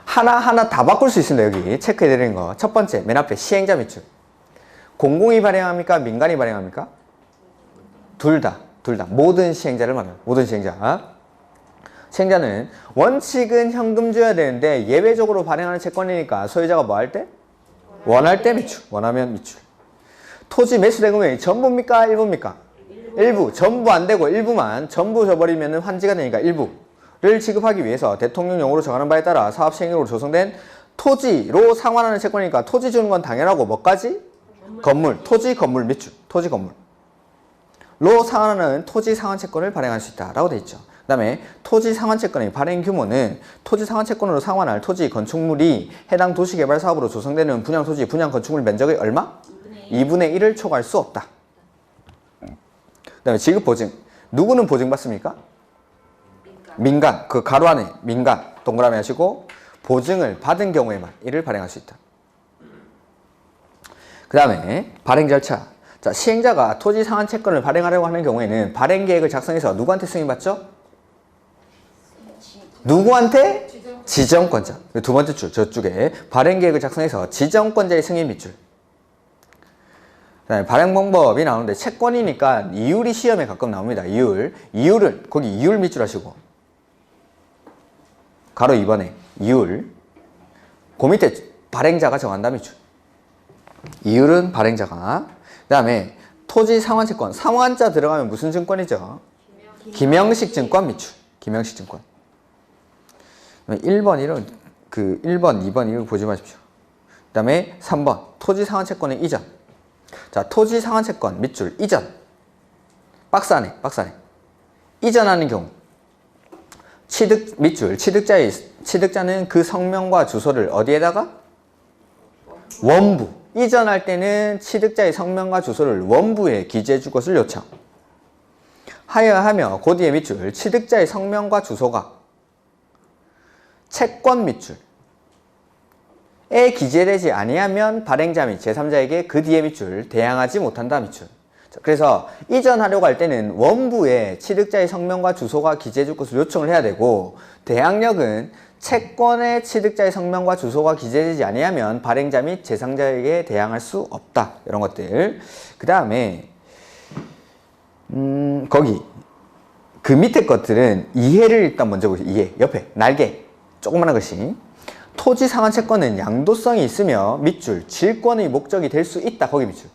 하나하나 다 바꿀 수 있습니다. 여기 체크해 드리는 거. 첫 번째, 맨 앞에 시행자 밑줄. 공공이 발행합니까? 민간이 발행합니까? 둘 다. 모든 시행자를 말합니다. 모든 시행자. 시행자는 원칙은 현금 줘야 되는데 예외적으로 발행하는 채권이니까 소유자가 뭐 할 때? 원할 때 미출. 원하면 미출. 토지 매수 대금액이 전부입니까? 일부입니까? 일부. 전부 안 되고 일부만. 전부 줘버리면 환지가 되니까 일부를 지급하기 위해서 대통령령으로 정하는 바에 따라 사업 시행령으로 조성된 토지로 상환하는 채권이니까 토지 주는 건 당연하고 뭐까지? 건물. 토지, 건물 미출. 토지, 건물. 로 상환하는 토지 상환 채권을 발행할 수 있다라고 되어 있죠. 그 다음에 토지 상환 채권의 발행 규모는 토지 상환 채권으로 상환할 토지 건축물이 해당 도시개발 사업으로 조성되는 분양 토지, 분양 건축물 면적의 얼마? 2분의 1을 초과할 수 없다. 그 다음에 지급 보증. 누구는 보증받습니까? 민간. 그 가로 안에 민간 동그라미 하시고 보증을 받은 경우에만 이를 발행할 수 있다. 그 다음에 발행 절차. 자, 시행자가 토지 상환 채권을 발행하려고 하는 경우에는 발행 계획을 작성해서 누구한테 승인받죠? 누구한테? 지정권자. 두 번째 줄, 저쪽에 발행 계획을 작성해서 지정권자의 승인 밑줄. 그다음에 발행 방법이 나오는데 채권이니까 이율이 시험에 가끔 나옵니다. 이율은 거기 이율 밑줄 하시고 가로 2번에 이율. 그 밑에 발행자가 정한다 밑줄. 이율은 발행자가. 그 다음에 토지 상환 채권. 상환자 들어가면 무슨 증권이죠? 김영식 증권 밑줄. 김영식 증권. 1번 이런 1번, 2번 이거 보지 마십시오. 그 다음에 3번 토지 상환 채권의 이전. 자, 토지 상환 채권 밑줄 이전. 박스 안에. 이전하는 경우 취득 밑줄. 취득자는 그 성명과 주소를 어디에다가? 원부. 이전할 때는 취득자의 성명과 주소를 원부에 기재해 줄 것을 요청. 하여하며 그 뒤에 밑줄. 취득자의 성명과 주소가 채권 밑줄에 기재되지 아니하면 발행자 및 제3자에게 그 뒤에 밑줄 대항하지 못한다 밑줄. 자, 그래서 이전하려고 할 때는 원부에 취득자의 성명과 주소가 기재해 줄 것을 요청을 해야 되고 대항력은 채권의 취득자의 성명과 주소가 기재되지 아니하면 발행자 및 제3자에게 대항할 수 없다. 이런 것들. 그 다음에 거기 그 밑에 것들은 이해를 일단 먼저 보세요. 이해. 옆에 날개 조그마한 것이 토지 상환 채권은 양도성이 있으며 밑줄 질권의 목적이 될 수 있다. 거기 밑줄.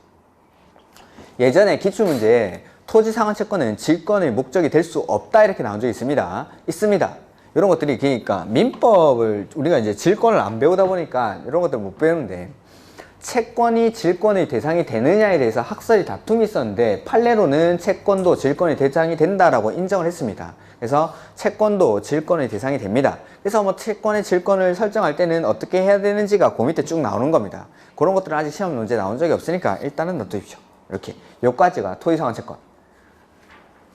예전에 기출문제에 토지 상환 채권은 질권의 목적이 될 수 없다 이렇게 나온 적이 있습니다. 이런 것들이 그러니까 민법을 우리가 이제 질권을 안 배우다 보니까 이런 것들 못 배우는데 채권이 질권의 대상이 되느냐에 대해서 학설이 다툼이 있었는데 판례로는 채권도 질권의 대상이 된다라고 인정을 했습니다. 그래서 채권도 질권의 대상이 됩니다. 그래서 뭐 채권의 질권을 설정할 때는 어떻게 해야 되는지가 그 밑에 쭉 나오는 겁니다. 그런 것들은 아직 시험 문제 나온 적이 없으니까 일단은 놔두십시오. 이렇게 요까지가 토지 상환 채권.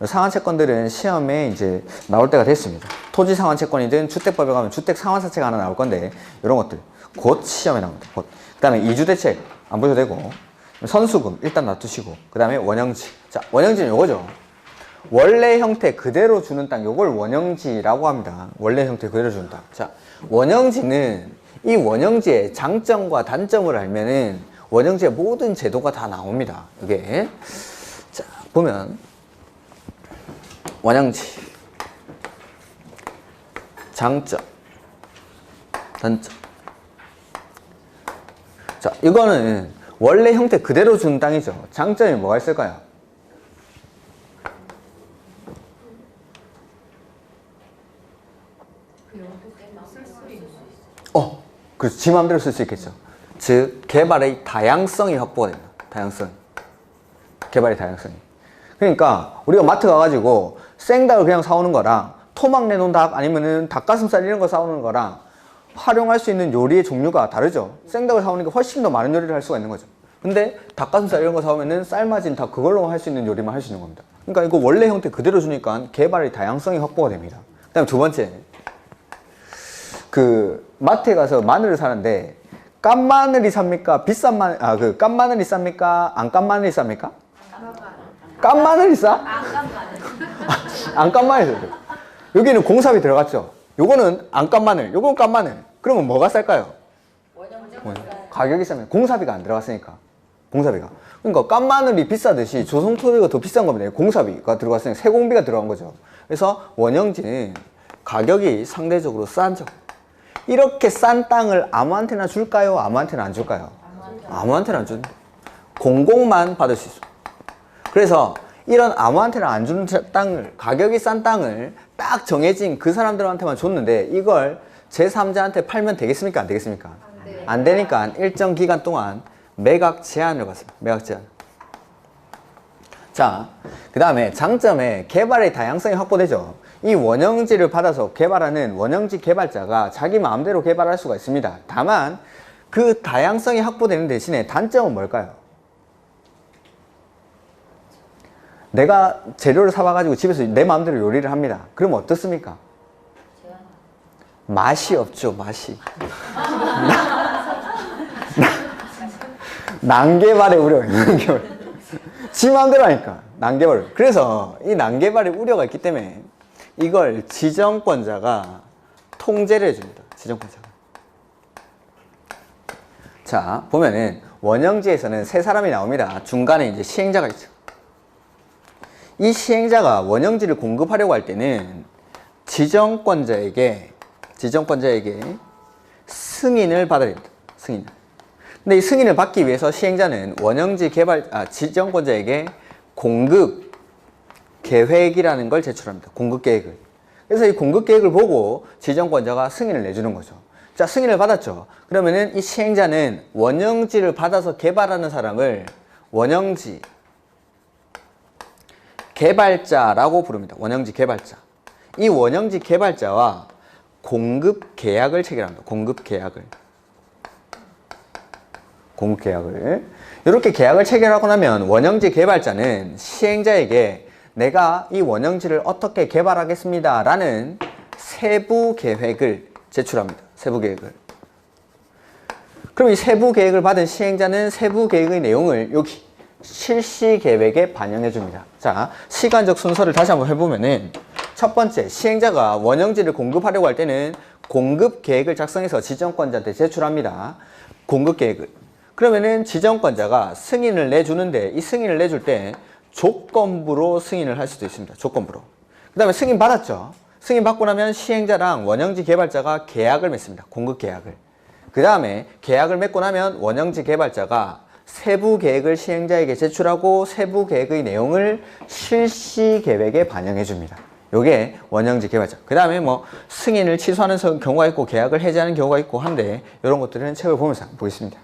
상환 채권들은 시험에 이제 나올 때가 됐습니다. 토지 상환 채권이든 주택법에 가면 주택 상환 사채가 하나 나올 건데 이런 것들 곧 시험에 나옵니다. 곧. 그 다음에 이주대책 안 보셔도 되고 선수금 일단 놔두시고 그 다음에 원형지. 자, 원형지는 요거죠. 원래 형태 그대로 주는 땅 요걸 원형지라고 합니다. 원래 형태 그대로 주는 땅. 자, 원형지는 이 원형지의 장점과 단점을 알면은 원형지의 모든 제도가 다 나옵니다. 이게 자 보면 원형지 장점 단점. 자, 이거는 원래 형태 그대로 준 땅이죠. 장점이 뭐가 있을까요? 그래서 지 마음대로 쓸 수 있겠죠. 즉 개발의 다양성이 확보가 됩니다. 다양성. 개발의 다양성이. 그러니까 우리가 마트 가가지고 생닭을 그냥 사오는 거랑 토막 내놓은 닭 아니면은 닭가슴살 이런 거 사오는 거랑 활용할 수 있는 요리의 종류가 다르죠. 생닭을 사오는 게 훨씬 더 많은 요리를 할 수가 있는 거죠. 근데 닭가슴살 이런 거 사오면은 삶아진 닭 그걸로 할 수 있는 요리만 할 수 있는 겁니다. 그러니까 이거 원래 형태 그대로 주니까 개발의 다양성이 확보가 됩니다. 그 다음에 두 번째, 그 마트에 가서 마늘을 사는데 깐 마늘이 삽니까? 비싼 마늘, 깐 마늘이 쌉니까? 안 깐 마늘이 쌉니까? 깐 마늘이 싸? 안 깐 마늘. 여기는 공삽이 들어갔죠. 요거는 안 깐 마늘, 요건 깐 마늘. 그러면 뭐가 쌀까요? 가격이 싸면 공사비가 안 들어갔으니까. 공사비가. 그러니까 깐마늘이 비싸듯이 조성토지가 더 비싼 겁니다. 공사비가 들어갔으니까 세공비가 들어간 거죠. 그래서 원형지는 가격이 상대적으로 싸죠. 이렇게 싼 땅을 아무한테나 줄까요? 아무한테나 안 줄까요? 아무한테나 안 준다. 공공만 받을 수 있어. 그래서 이런 아무한테나 안 주는 땅을, 가격이 싼 땅을 딱 정해진 그 사람들한테만 줬는데 이걸 제3자한테 팔면 되겠습니까? 안 되겠습니까? 안 되니까 일정 기간 동안 매각 제한을 받습니다. 매각 제한. 자, 그 다음에 장점에 개발의 다양성이 확보되죠. 이 원형지를 받아서 개발하는 원형지 개발자가 자기 마음대로 개발할 수가 있습니다. 다만 그 다양성이 확보되는 대신에 단점은 뭘까요? 내가 재료를 사와가지고 집에서 내 마음대로 요리를 합니다. 그럼 어떻습니까? 맛이 없죠, 맛이. 난개발의 우려. 지 마음대로 하니까. 난개발. 그래서 이 난개발의 우려가 있기 때문에 이걸 지정권자가 통제를 해줍니다. 지정권자가. 자, 보면은 원형지에서는 세 사람이 나옵니다. 중간에 이제 시행자가 있죠. 이 시행자가 원형지를 공급하려고 할 때는 지정권자에게 승인을 받아야 됩니다. 승인을. 근데 이 승인을 받기 위해서 시행자는 원형지 지정권자에게 공급 계획이라는 걸 제출합니다. 공급 계획을. 그래서 이 공급 계획을 보고 지정권자가 승인을 내주는 거죠. 자, 승인을 받았죠. 그러면은 이 시행자는 원형지를 받아서 개발하는 사람을 원형지 개발자라고 부릅니다. 원형지 개발자. 이 원형지 개발자와 공급 계약을 체결합니다. 공급 계약을. 이렇게 계약을 체결하고 나면 원형지 개발자는 시행자에게 내가 이 원형지를 어떻게 개발하겠습니다 라는 세부 계획을 제출합니다. 세부 계획을. 그럼 이 세부 계획을 받은 시행자는 세부 계획의 내용을 여기 실시 계획에 반영해 줍니다. 자, 시간적 순서를 다시 한번 해보면은 첫 번째, 시행자가 원형지를 공급하려고 할 때는 공급 계획을 작성해서 지정권자한테 제출합니다. 공급 계획을. 그러면은 지정권자가 승인을 내주는데 이 승인을 내줄 때 조건부로 승인을 할 수도 있습니다. 조건부로. 그 다음에 승인 받았죠. 승인 받고 나면 시행자랑 원형지 개발자가 계약을 맺습니다. 공급 계약을. 그 다음에 계약을 맺고 나면 원형지 개발자가 세부 계획을 시행자에게 제출하고 세부 계획의 내용을 실시 계획에 반영해 줍니다. 요게 원형지 개발자. 그 다음에 뭐 승인을 취소하는 경우가 있고 계약을 해지하는 경우가 있고 한데 이런 것들은 책을 보면서 보겠습니다.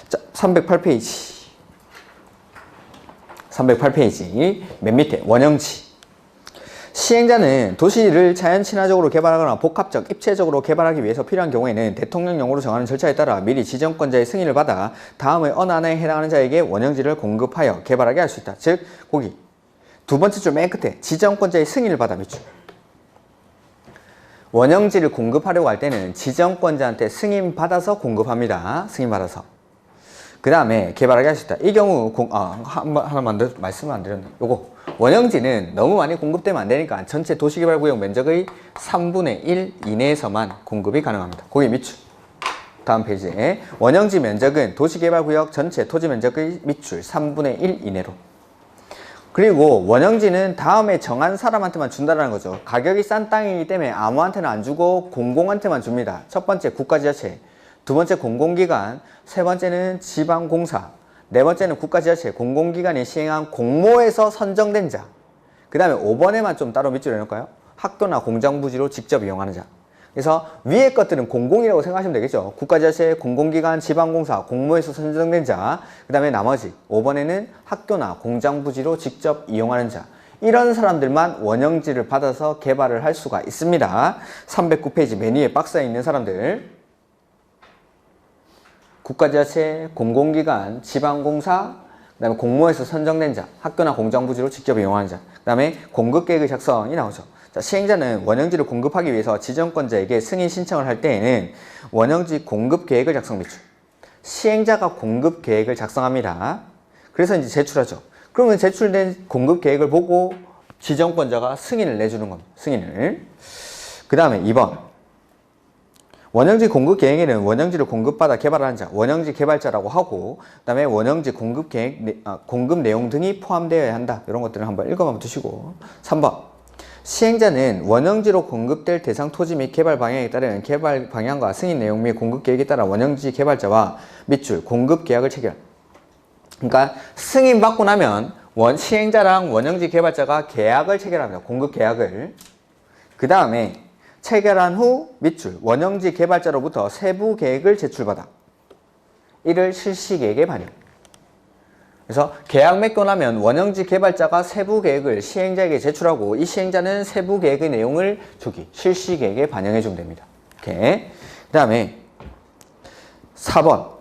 자, 308페이지. 308페이지 맨 밑에 원형지. 시행자는 도시를 자연 친화적으로 개발하거나 복합적, 입체적으로 개발하기 위해서 필요한 경우에는 대통령령으로 정하는 절차에 따라 미리 지정권자의 승인을 받아 다음의 어느 하나에 해당하는 자에게 원형지를 공급하여 개발하게 할 수 있다. 즉, 거기 두 번째 줄 맨 끝에 지정권자의 승인을 받아 밑줄. 원형지를 공급하려고 할 때는 지정권자한테 승인 받아서 공급합니다. 승인 받아서. 그 다음에 개발하게 할 수 있다. 이 경우 하나만 더 말씀을 안 드렸네. 요거 원형지는 너무 많이 공급되면 안 되니까 전체 도시개발구역 면적의 3분의 1 이내에서만 공급이 가능합니다. 거기 밑줄. 다음 페이지에 원형지 면적은 도시개발구역 전체 토지 면적의 밑줄 3분의 1 이내로. 그리고 원형지는 다음에 정한 사람한테만 준다는 거죠. 가격이 싼 땅이기 때문에 아무한테나 안 주고 공공한테만 줍니다. 첫 번째 국가지자체, 두 번째 공공기관, 세 번째는 지방공사, 네 번째는 국가지자체, 공공기관이 시행한 공모에서 선정된 자. 그 다음에 5번에만 좀 따로 밑줄 해놓을까요? 학교나 공장부지로 직접 이용하는 자. 그래서 위에 것들은 공공이라고 생각하시면 되겠죠. 국가지자체, 공공기관, 지방공사, 공모에서 선정된 자. 그 다음에 나머지 5번에는 학교나 공장부지로 직접 이용하는 자. 이런 사람들만 원형지를 받아서 개발을 할 수가 있습니다. 309페이지 맨 위에 박스에 있는 사람들. 국가지자체, 공공기관, 지방공사, 그 다음에 공모에서 선정된 자, 학교나 공장부지로 직접 이용하는 자, 그 다음에 공급계획의 작성이 나오죠. 자, 시행자는 원형지를 공급하기 위해서 지정권자에게 승인 신청을 할 때에는 원형지 공급계획을 작성 밑줄. 시행자가 공급계획을 작성합니다. 그래서 이제 제출하죠. 그러면 제출된 공급계획을 보고 지정권자가 승인을 내주는 겁니다. 승인을. 그 다음에 2번. 원형지 공급 계획에는 원형지를 공급받아 개발하는 자, 원형지 개발자라고 하고, 그 다음에 원형지 공급 계획, 공급 내용 등이 포함되어야 한다. 이런 것들을 한번 읽어만 두시고. 3번. 시행자는 원형지로 공급될 대상 토지 및 개발 방향에 따른 개발 방향과 승인 내용 및 공급 계획에 따라 원형지 개발자와 밑줄 공급 계약을 체결. 그러니까 승인 받고 나면 시행자랑 원형지 개발자가 계약을 체결합니다. 공급 계약을. 그 다음에 체결한 후 밑줄 원형지 개발자로부터 세부 계획을 제출받아 이를 실시 계획에 반영. 그래서 계약 맺고 나면 원형지 개발자가 세부 계획을 시행자에게 제출하고 이 시행자는 세부 계획의 내용을 실시 계획에 반영해 주면 됩니다. 오케이. 그 다음에 4번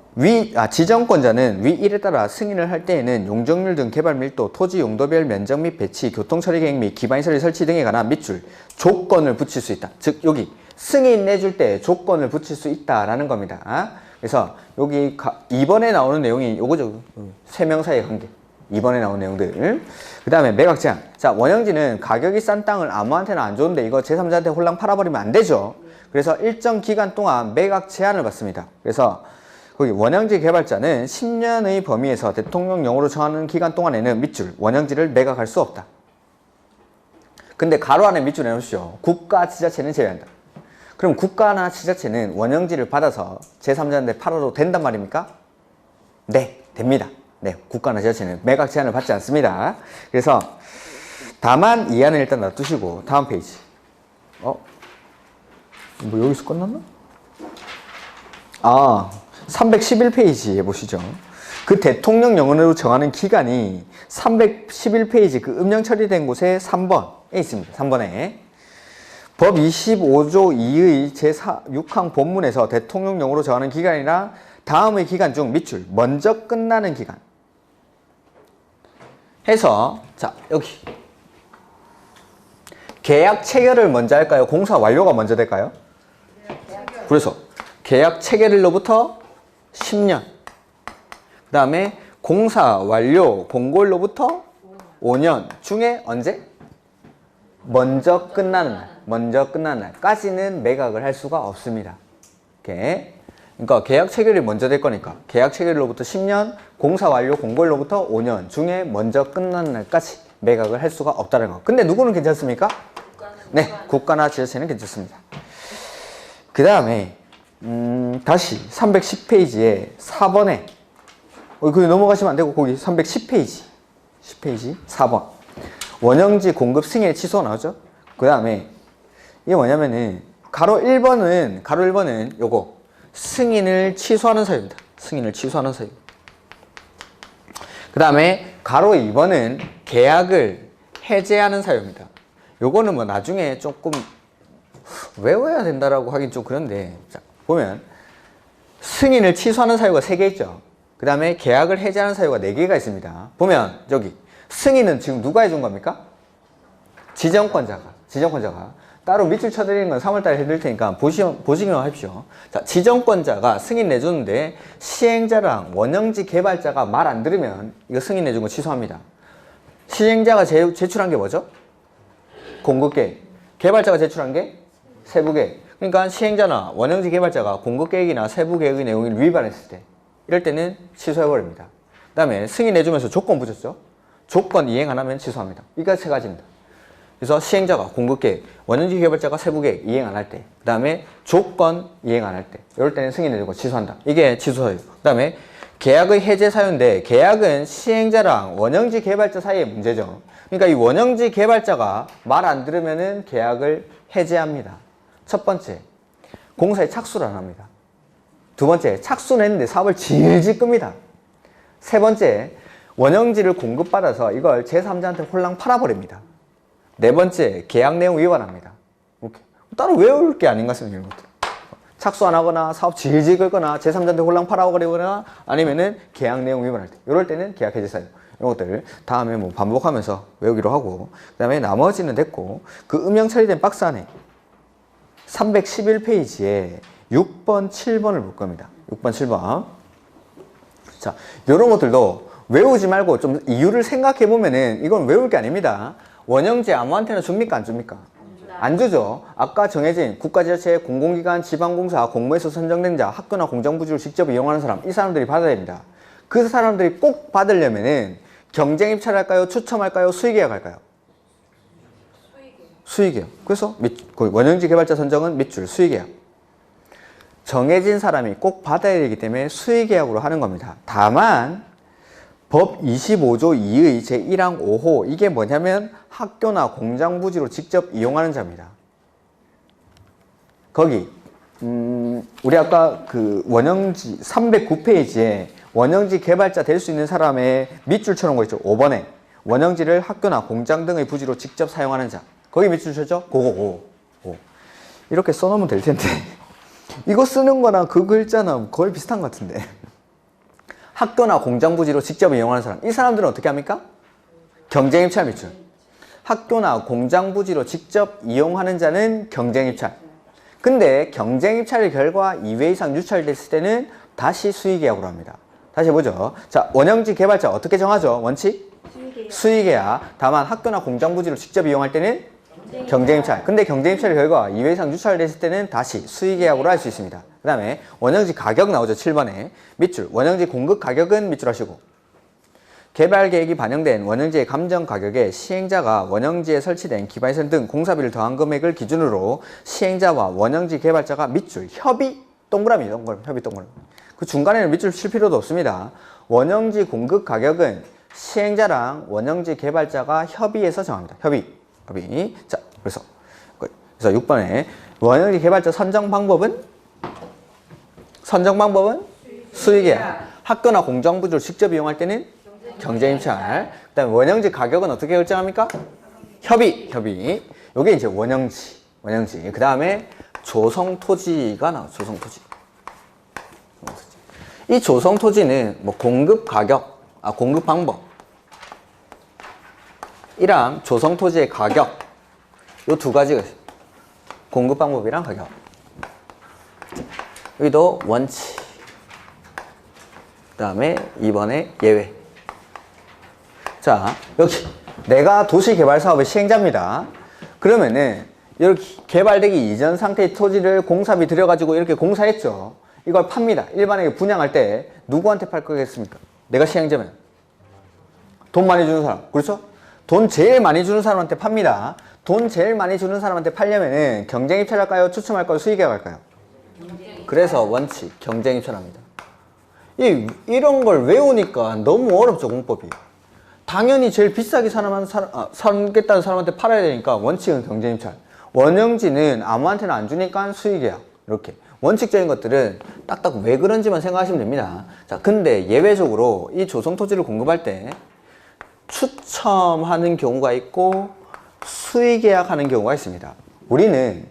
지정권자는 위 1에 따라 승인을 할 때에는 용적률 등 개발 밀도, 토지 용도별 면적 및 배치, 교통처리 계획 및 기반시설 설치 등에 관한 밑줄 조건을 붙일 수 있다. 즉 여기 승인 내줄 때 조건을 붙일 수 있다라는 겁니다. 그래서 여기 2번에 나오는 내용이 요거죠. 세 명 사이의 관계. 2번에 나오는 내용들. 그 다음에 매각 제한. 자, 원형지는 가격이 싼 땅을 아무한테나 안 좋은데 이거 제3자한테 홀랑 팔아버리면 안 되죠. 그래서 일정 기간 동안 매각 제한을 받습니다. 그래서 거기 원형지 개발자는 10년의 범위에서 대통령령으로 정하는 기간 동안에는 밑줄 원형지를 매각할 수 없다. 근데 가로 안에 밑줄 내놓으시죠. 국가 지자체는 제외한다. 그럼 국가나 지자체는 원형지를 받아서 제3자한테 팔아도 된단 말입니까? 네, 됩니다. 네, 국가나 지자체는 매각 제한을 받지 않습니다. 그래서 다만 이 안을 일단 놔두시고 다음 페이지. 뭐 여기서 끝났나? 311페이지에 보시죠. 그 대통령령으로 정하는 기간이 311페이지 그 음령 처리된 곳에 3번에 있습니다. 3번에 법 25조 2의 제6항 본문에서 대통령령으로 정하는 기간이나 다음의 기간 중 밑줄 먼저 끝나는 기간 해서 자 여기 계약 체결을 먼저 할까요? 공사 완료가 먼저 될까요? 그래서 계약 체결일로부터 10년 그 다음에 공사 완료 공고일로부터 5년 중에 언제? 먼저 끝나는 날까지는 매각을 할 수가 없습니다. 이렇게. 그러니까 계약 체결이 먼저 될 거니까 계약 체결일로부터 10년 공사 완료 공고일로부터 5년 중에 먼저 끝나는 날까지 매각을 할 수가 없다는 거. 근데 누구는 괜찮습니까? 네, 국가나 지자체는 괜찮습니다. 그 다음에 다시 310페이지에 4번에 거기 넘어가시면 안 되고 거기 310페이지 4번 원형지 공급 승인의 취소가 나오죠. 그 다음에 이게 뭐냐면은 가로 1번은 요거 승인을 취소하는 사유입니다. 승인을 취소하는 사유. 그 다음에 가로 2번은 계약을 해제하는 사유입니다. 요거는 뭐 나중에 조금 외워야 된다라고 하긴 좀 그런데 자, 보면 승인을 취소하는 사유가 3개 있죠. 그 다음에 계약을 해제하는 사유가 4개가 있습니다. 보면 저기 승인은 지금 누가 해준 겁니까? 지정권자가 따로 밑줄 쳐드리는 건 3월달에 해드릴 테니까 보시기만 하십시오. 자, 지정권자가 승인 내주는데 시행자랑 원형지 개발자가 말 안 들으면 이거 승인 내준 거 취소합니다. 시행자가 제출한 게 뭐죠? 공급계획. 개발자가 제출한 게 세부계획. 그러니까 시행자나 원형지 개발자가 공급계획이나 세부계획의 내용을 위반했을 때 이럴 때는 취소해버립니다. 그 다음에 승인 내주면서 조건 붙였죠? 조건 이행 안 하면 취소합니다. 이거 3가지입니다. 그래서 시행자가 공급계획, 원형지 개발자가 세부계획 이행 안 할 때, 그 다음에 조건 이행 안 할 때, 이럴 때는 승인 내주고 취소한다. 이게 취소사유. 그 다음에 계약의 해제 사유인데 계약은 시행자랑 원형지 개발자 사이의 문제죠. 그러니까 이 원형지 개발자가 말 안 들으면은 계약을 해제합니다. 첫 번째, 공사에 착수를 안 합니다. 두 번째, 착수는 했는데 사업을 질질 끕니다. 세 번째, 원형지를 공급받아서 이걸 제3자한테 홀랑 팔아버립니다. 네 번째, 계약 내용 위반합니다. 이렇게. 따로 외울 게 아닌 것 같습니다. 이런 것들. 착수 안 하거나 사업 질질 끌거나 제3자한테 홀랑 팔아버리거나 아니면은 계약 내용 위반할 때. 이럴 때는 계약 해제 사유. 이런 것들 다음에 뭐 반복하면서 외우기로 하고 그 다음에 나머지는 됐고 그 음영 처리된 박스 안에 311페이지에 6번, 7번을 볼 겁니다. 6번, 7번. 자, 이런 것들도 외우지 말고 좀 이유를 생각해 보면은 이건 외울 게 아닙니다. 원형지 아무한테나 줍니까? 안 줍니까? 안 주죠. 아까 정해진 국가지자체, 공공기관, 지방공사, 공모에서 선정된 자, 학교나 공정부지를 직접 이용하는 사람, 이 사람들이 받아야 됩니다. 그 사람들이 꼭 받으려면은 경쟁 입찰할까요? 추첨할까요? 수의계약 할까요? 수의계약. 그래서 원형지 개발자 선정은 밑줄 수의계약. 정해진 사람이 꼭 받아야 되기 때문에 수의계약으로 하는 겁니다. 다만 법 25조 2의 제1항 5호 이게 뭐냐면 학교나 공장부지로 직접 이용하는 자입니다. 거기 우리 아까 그 원형지 309페이지에 원형지 개발자 될 수 있는 사람의 밑줄처럼 거 있죠. 5번에 원형지를 학교나 공장 등의 부지로 직접 사용하는 자. 거기 밑줄 쳤죠? 그거 5. 이렇게 써놓으면 될 텐데 이거 쓰는 거랑 그 글자는 거의 비슷한 것 같은데. 학교나 공장 부지로 직접 이용하는 사람. 이 사람들은 어떻게 합니까? 경쟁 입찰 밑줄. 학교나 공장 부지로 직접 이용하는 자는 경쟁 입찰. 근데 경쟁 입찰의 결과 2회 이상 유찰됐을 때는 다시 수의계약으로 합니다. 다시 보죠. 자, 원형지 개발자 어떻게 정하죠? 원칙? 수의계약. 다만 학교나 공장 부지로 직접 이용할 때는 경쟁 입찰. 근데 경쟁 입찰의 결과 2회 이상 유찰됐을 때는 다시 수의계약으로 할 수 있습니다. 그 다음에 원형지 가격 나오죠. 7번에 밑줄 원형지 공급 가격은 밑줄 하시고 개발 계획이 반영된 원형지의 감정 가격에 시행자가 원형지에 설치된 기반시설 등 공사비를 더한 금액을 기준으로 시행자와 원형지 개발자가 밑줄 협의 동그라미 협의 동그라미. 그 중간에는 밑줄 칠 필요도 없습니다. 원형지 공급 가격은 시행자랑 원형지 개발자가 협의해서 정합니다. 협의. 자, 그래서 6번에 원형지 개발자 선정 방법은 수의계약. 학교나 공정부지를 직접 이용할 때는 경쟁 입찰. 그다음에 원형지 가격은 어떻게 결정합니까? 협의. 요게 이제 원형지. 그 다음에 조성토지가 나와요. 조성토지. 이 조성토지는 뭐 공급 가격, 공급 방법 이랑 조성토지의 가격 요 두 가지가 있어요. 공급 방법이랑 가격. 여기도 원칙. 그 다음에 2번에 예외. 자, 여기 내가 도시개발사업의 시행자입니다. 그러면은 이렇게 개발되기 이전 상태의 토지를 공사비 들여가지고 이렇게 공사했죠. 이걸 팝니다. 일반에게 분양할 때 누구한테 팔 거겠습니까? 내가 시행자면 돈 많이 주는 사람. 그렇죠? 돈 제일 많이 주는 사람한테 팝니다. 돈 제일 많이 주는 사람한테 팔려면은 경쟁 입찰할까요? 추첨할까요? 수의계약 할까요? 그래서 원칙 경쟁 입찰합니다. 이런 걸 외우니까 너무 어렵죠. 공법이. 당연히 제일 비싸게 사겠다는 사람한테 팔아야 되니까 원칙은 경쟁 입찰. 원형지는 아무한테나 안 주니까 수의계약. 이렇게 원칙적인 것들은 딱딱 왜 그런지만 생각하시면 됩니다. 자, 근데 예외적으로 이 조성토지를 공급할 때 추첨하는 경우가 있고 수의계약하는 경우가 있습니다. 우리는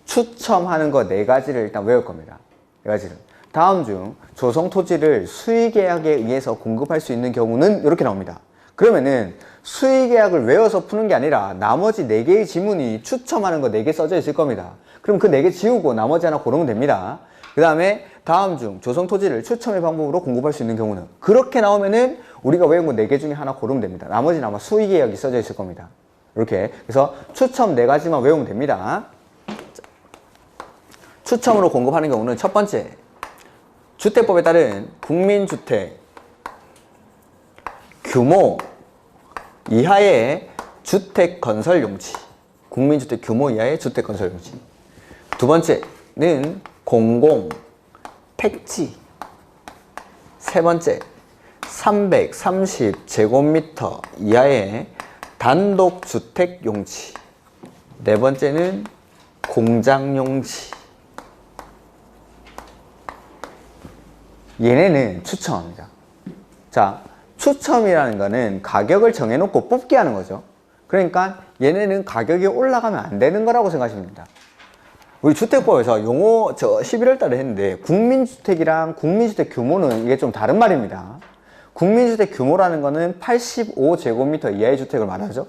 추첨하는 거 4가지를 일단 외울 겁니다. 4가지를. 다음 중 조성토지를 수의계약에 의해서 공급할 수 있는 경우는 이렇게 나옵니다. 그러면은 수의계약을 외워서 푸는 게 아니라 나머지 4개의 지문이 추첨하는 거 4개 써져 있을 겁니다. 그럼 그 4개 지우고 나머지 하나 고르면 됩니다. 그 다음에 다음 중 조성토지를 추첨의 방법으로 공급할 수 있는 경우는 그렇게 나오면은 우리가 외운 거 4개 중에 하나 고르면 됩니다. 나머지는 아마 수의계약이 써져 있을 겁니다. 이렇게. 그래서 추첨 4가지만 외우면 됩니다. 추첨으로 공급하는 경우는 첫 번째, 주택법에 따른 국민주택 규모 이하의 주택 건설 용지. 국민주택 규모 이하의 주택 건설 용지. 두 번째는 공공 택지. 세 번째 330제곱미터 이하의 단독 주택 용지. 네 번째는 공장 용지. 얘네는 추첨합니다. 자, 추첨이라는 거는 가격을 정해놓고 뽑게 하는 거죠. 그러니까 얘네는 가격이 올라가면 안 되는 거라고 생각하시면 됩니다. 우리 주택법에서 용어 11월 달에 했는데 국민주택이랑 국민주택 규모는 이게 좀 다른 말입니다. 국민주택 규모라는 거는 85제곱미터 이하의 주택을 말하죠.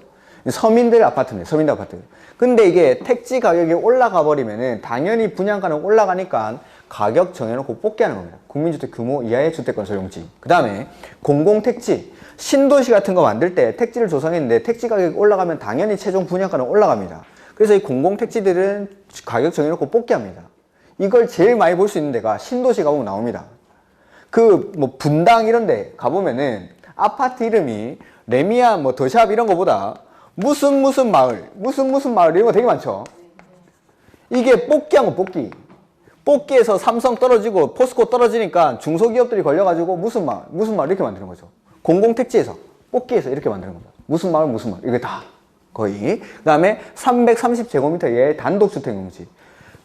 서민들 아파트입니다. 서민들 아파트. 근데 이게 택지 가격이 올라가 버리면은 당연히 분양가는 올라가니까 가격 정해놓고 뽑게 하는 겁니다. 국민주택 규모 이하의 주택건설 용지. 그 다음에 공공택지. 신도시 같은 거 만들 때 택지를 조성했는데 택지 가격이 올라가면 당연히 최종 분양가는 올라갑니다. 그래서 이 공공택지들은 가격 정해놓고 뽑기합니다. 이걸 제일 많이 볼 수 있는 데가 신도시 가보면 나옵니다. 그 뭐 분당 이런 데 가보면은 아파트 이름이 레미안 뭐 더샵 이런 거보다 무슨 마을 이런 거 되게 많죠. 이게 뽑기한 거 뽑기. 뽑기에서 삼성 떨어지고 포스코 떨어지니까 중소기업들이 걸려가지고 무슨 마을 이렇게 만드는 거죠. 공공택지에서 뽑기에서 이렇게 만드는 겁니다. 무슨 마을 이게 다 거의. 그 다음에 330제곱미터의 단독주택용지.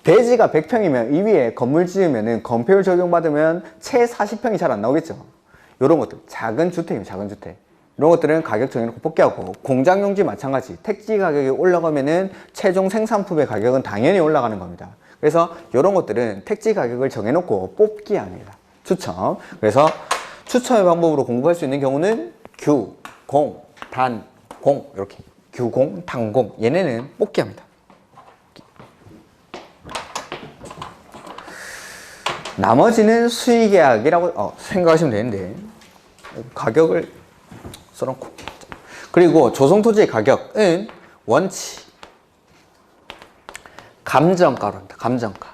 대지가 100평이면 이 위에 건물 지으면은 건폐율 적용받으면 채 40평이 잘 안 나오겠죠. 요런 것들 작은 주택입니다. 작은 주택. 이런 것들은 가격 정해놓고 뽑기하고, 공장용지 마찬가지. 택지 가격이 올라가면은 최종 생산품의 가격은 당연히 올라가는 겁니다. 그래서 이런 것들은 택지 가격을 정해놓고 뽑기합니다. 추첨. 그래서 추첨의 방법으로 공부할 수 있는 경우는 규, 공, 단, 공 이렇게 규공, 단공. 얘네는 뽑기합니다. 나머지는 수의계약이라고 생각하시면 되는데 가격을 써놓고, 그리고 조성토지의 가격은 원치 감정가로 합니다. 감정가.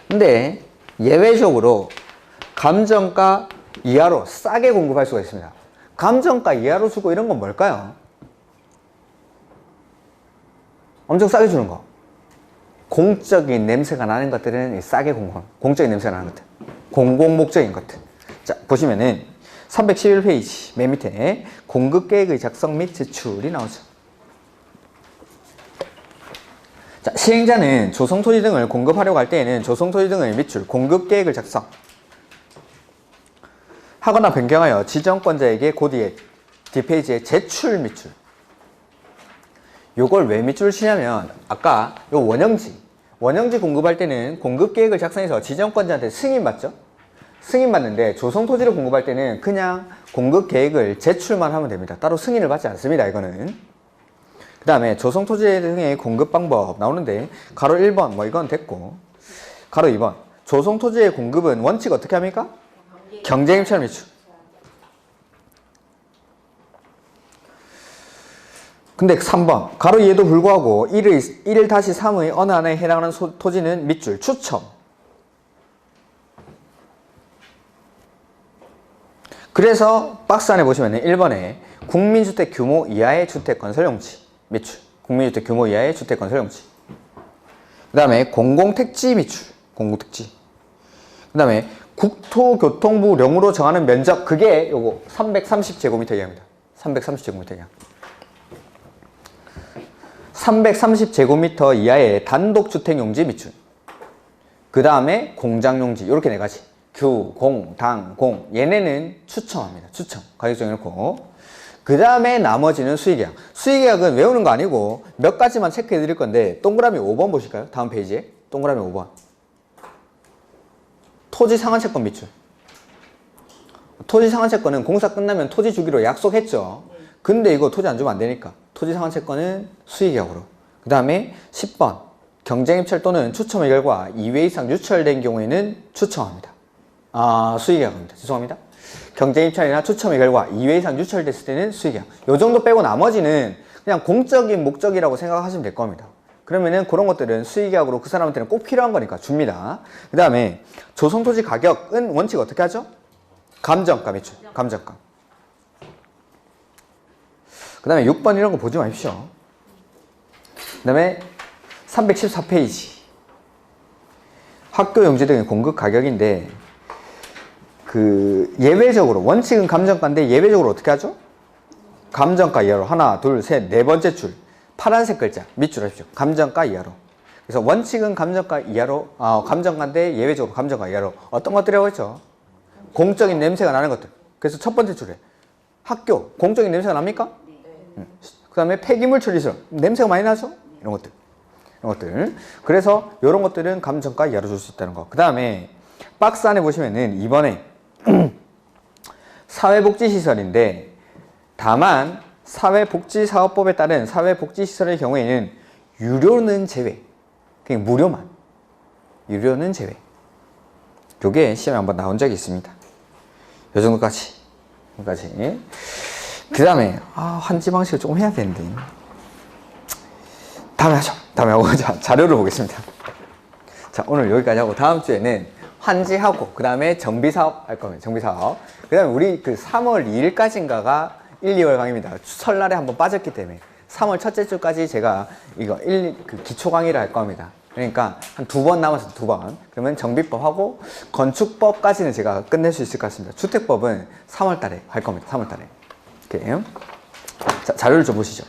근데 예외적으로 감정가 이하로 싸게 공급할 수가 있습니다. 감정가 이하로 주고 이런 건 뭘까요? 엄청 싸게 주는 거. 공적인 냄새가 나는 것들은 싸게 공적인 냄새가 나는 것들. 공공목적인 것들. 자, 보시면은 311페이지 맨 밑에 공급계획의 작성 및 제출이 나오죠. 자, 시행자는 조성토지 등을 공급하려고 할 때에는 조성토지 등의 밑줄, 공급계획을 작성 하거나 변경하여 지정권자에게 그 뒷페이지에 제출 밑줄. 요걸 왜 밑줄을 치냐면 아까 요 원형지 공급할 때는 공급계획을 작성해서 지정권자한테 승인받죠? 승인받는데 조성토지를 공급할 때는 그냥 공급계획을 제출만 하면 됩니다. 따로 승인을 받지 않습니다. 이거는. 그 다음에 조성토지 등의 공급 방법 나오는데 가로 1번 뭐 이건 됐고, 가로 2번 조성토지의 공급은 원칙 어떻게 합니까? 경쟁입찰 밑줄. 근데 3번 가로 2에도 불구하고 1-3의 어느 하나에 해당하는 토지는 밑줄 추첨. 그래서 박스 안에 보시면 1번에 국민주택 규모 이하의 주택 건설용지 밑줄, 국민주택 규모 이하의 주택 건설용지. 그 다음에 공공택지 밑줄, 공공택지. 그 다음에 국토교통부령으로 정하는 면적, 그게 요거 330제곱미터 이하입니다. 330제곱미터 이하. 330제곱미터 이하의 단독주택용지 밑줄. 그 다음에 공장용지, 이렇게 네 가지. 규, 공, 당, 공. 얘네는 추첨합니다. 추첨. 가격 정해놓고. 그 다음에 나머지는 수의계약. 수의계약은 외우는 거 아니고 몇 가지만 체크해 드릴 건데, 동그라미 5번 보실까요? 다음 페이지에. 동그라미 5번. 토지 상한채권 밑줄. 토지 상한채권은 공사 끝나면 토지 주기로 약속했죠. 근데 이거 토지 안 주면 안 되니까 토지 상한채권은 수의계약으로. 그 다음에 10번 경쟁입찰 또는 추첨의 결과 2회 이상 유찰된 경우에는 추첨합니다. 수의계약입니다. 죄송합니다. 경쟁입찰이나 추첨의 결과 2회 이상 유찰됐을 때는 수의계약. 요 정도 빼고 나머지는 그냥 공적인 목적이라고 생각하시면 될 겁니다. 그러면은 그런 것들은 수의계약으로 그 사람한테는 꼭 필요한 거니까 줍니다. 그 다음에 조성토지 가격은 원칙 어떻게 하죠? 감정가 밑줄. 감정가. 그 다음에 6번 이런 거 보지 마십시오. 그 다음에 314페이지 학교 용지 등의 공급 가격인데, 예외적으로 원칙은 감정가인데 예외적으로 어떻게 하죠? 감정가 이하로 하나, 둘, 셋, 네 번째 줄 파란색 글자 밑줄 하십시오. 감정가 이하로. 그래서 원칙은 감정가 이하로, 감정가인데 예외적으로 감정가 이하로. 어떤 것들이라고 했죠? 공적인 냄새가 나는 것들. 그래서 첫 번째 줄에 학교 공적인 냄새가 납니까? 그 다음에 폐기물 처리시설 냄새가 많이 나죠? 이런 것들. 그래서 이런 것들은 감정가 이하로 줄 수 있다는 거. 그 다음에 박스 안에 보시면은 2번에 사회복지시설인데, 다만 사회복지사업법에 따른 사회복지시설의 경우에는 유료는 제외. 그냥 무료만. 유료는 제외. 요게 시험에 한번 나온 적이 있습니다. 요 정도까지. 그 다음에 환지 방식을 조금 해야 되는데, 다음에 하죠. 다음에 하고 자, 자료를 보겠습니다. 자, 오늘 여기까지 하고 다음 주에는 환지하고 그 다음에 정비사업 할 겁니다. 정비사업. 그 다음에 우리 그 3월 2일까지인가가 1, 2월 강의입니다. 설날에 한번 빠졌기 때문에 3월 첫째 주까지 제가 이거 그 기초 강의를 할 겁니다. 그러니까 한 2번 남았어요. 2번. 그러면 정비법하고 건축법까지는 제가 끝낼 수 있을 것 같습니다. 주택법은 3월 달에 할 겁니다. 3월 달에. 이렇게. 자, 자료를 좀 보시죠.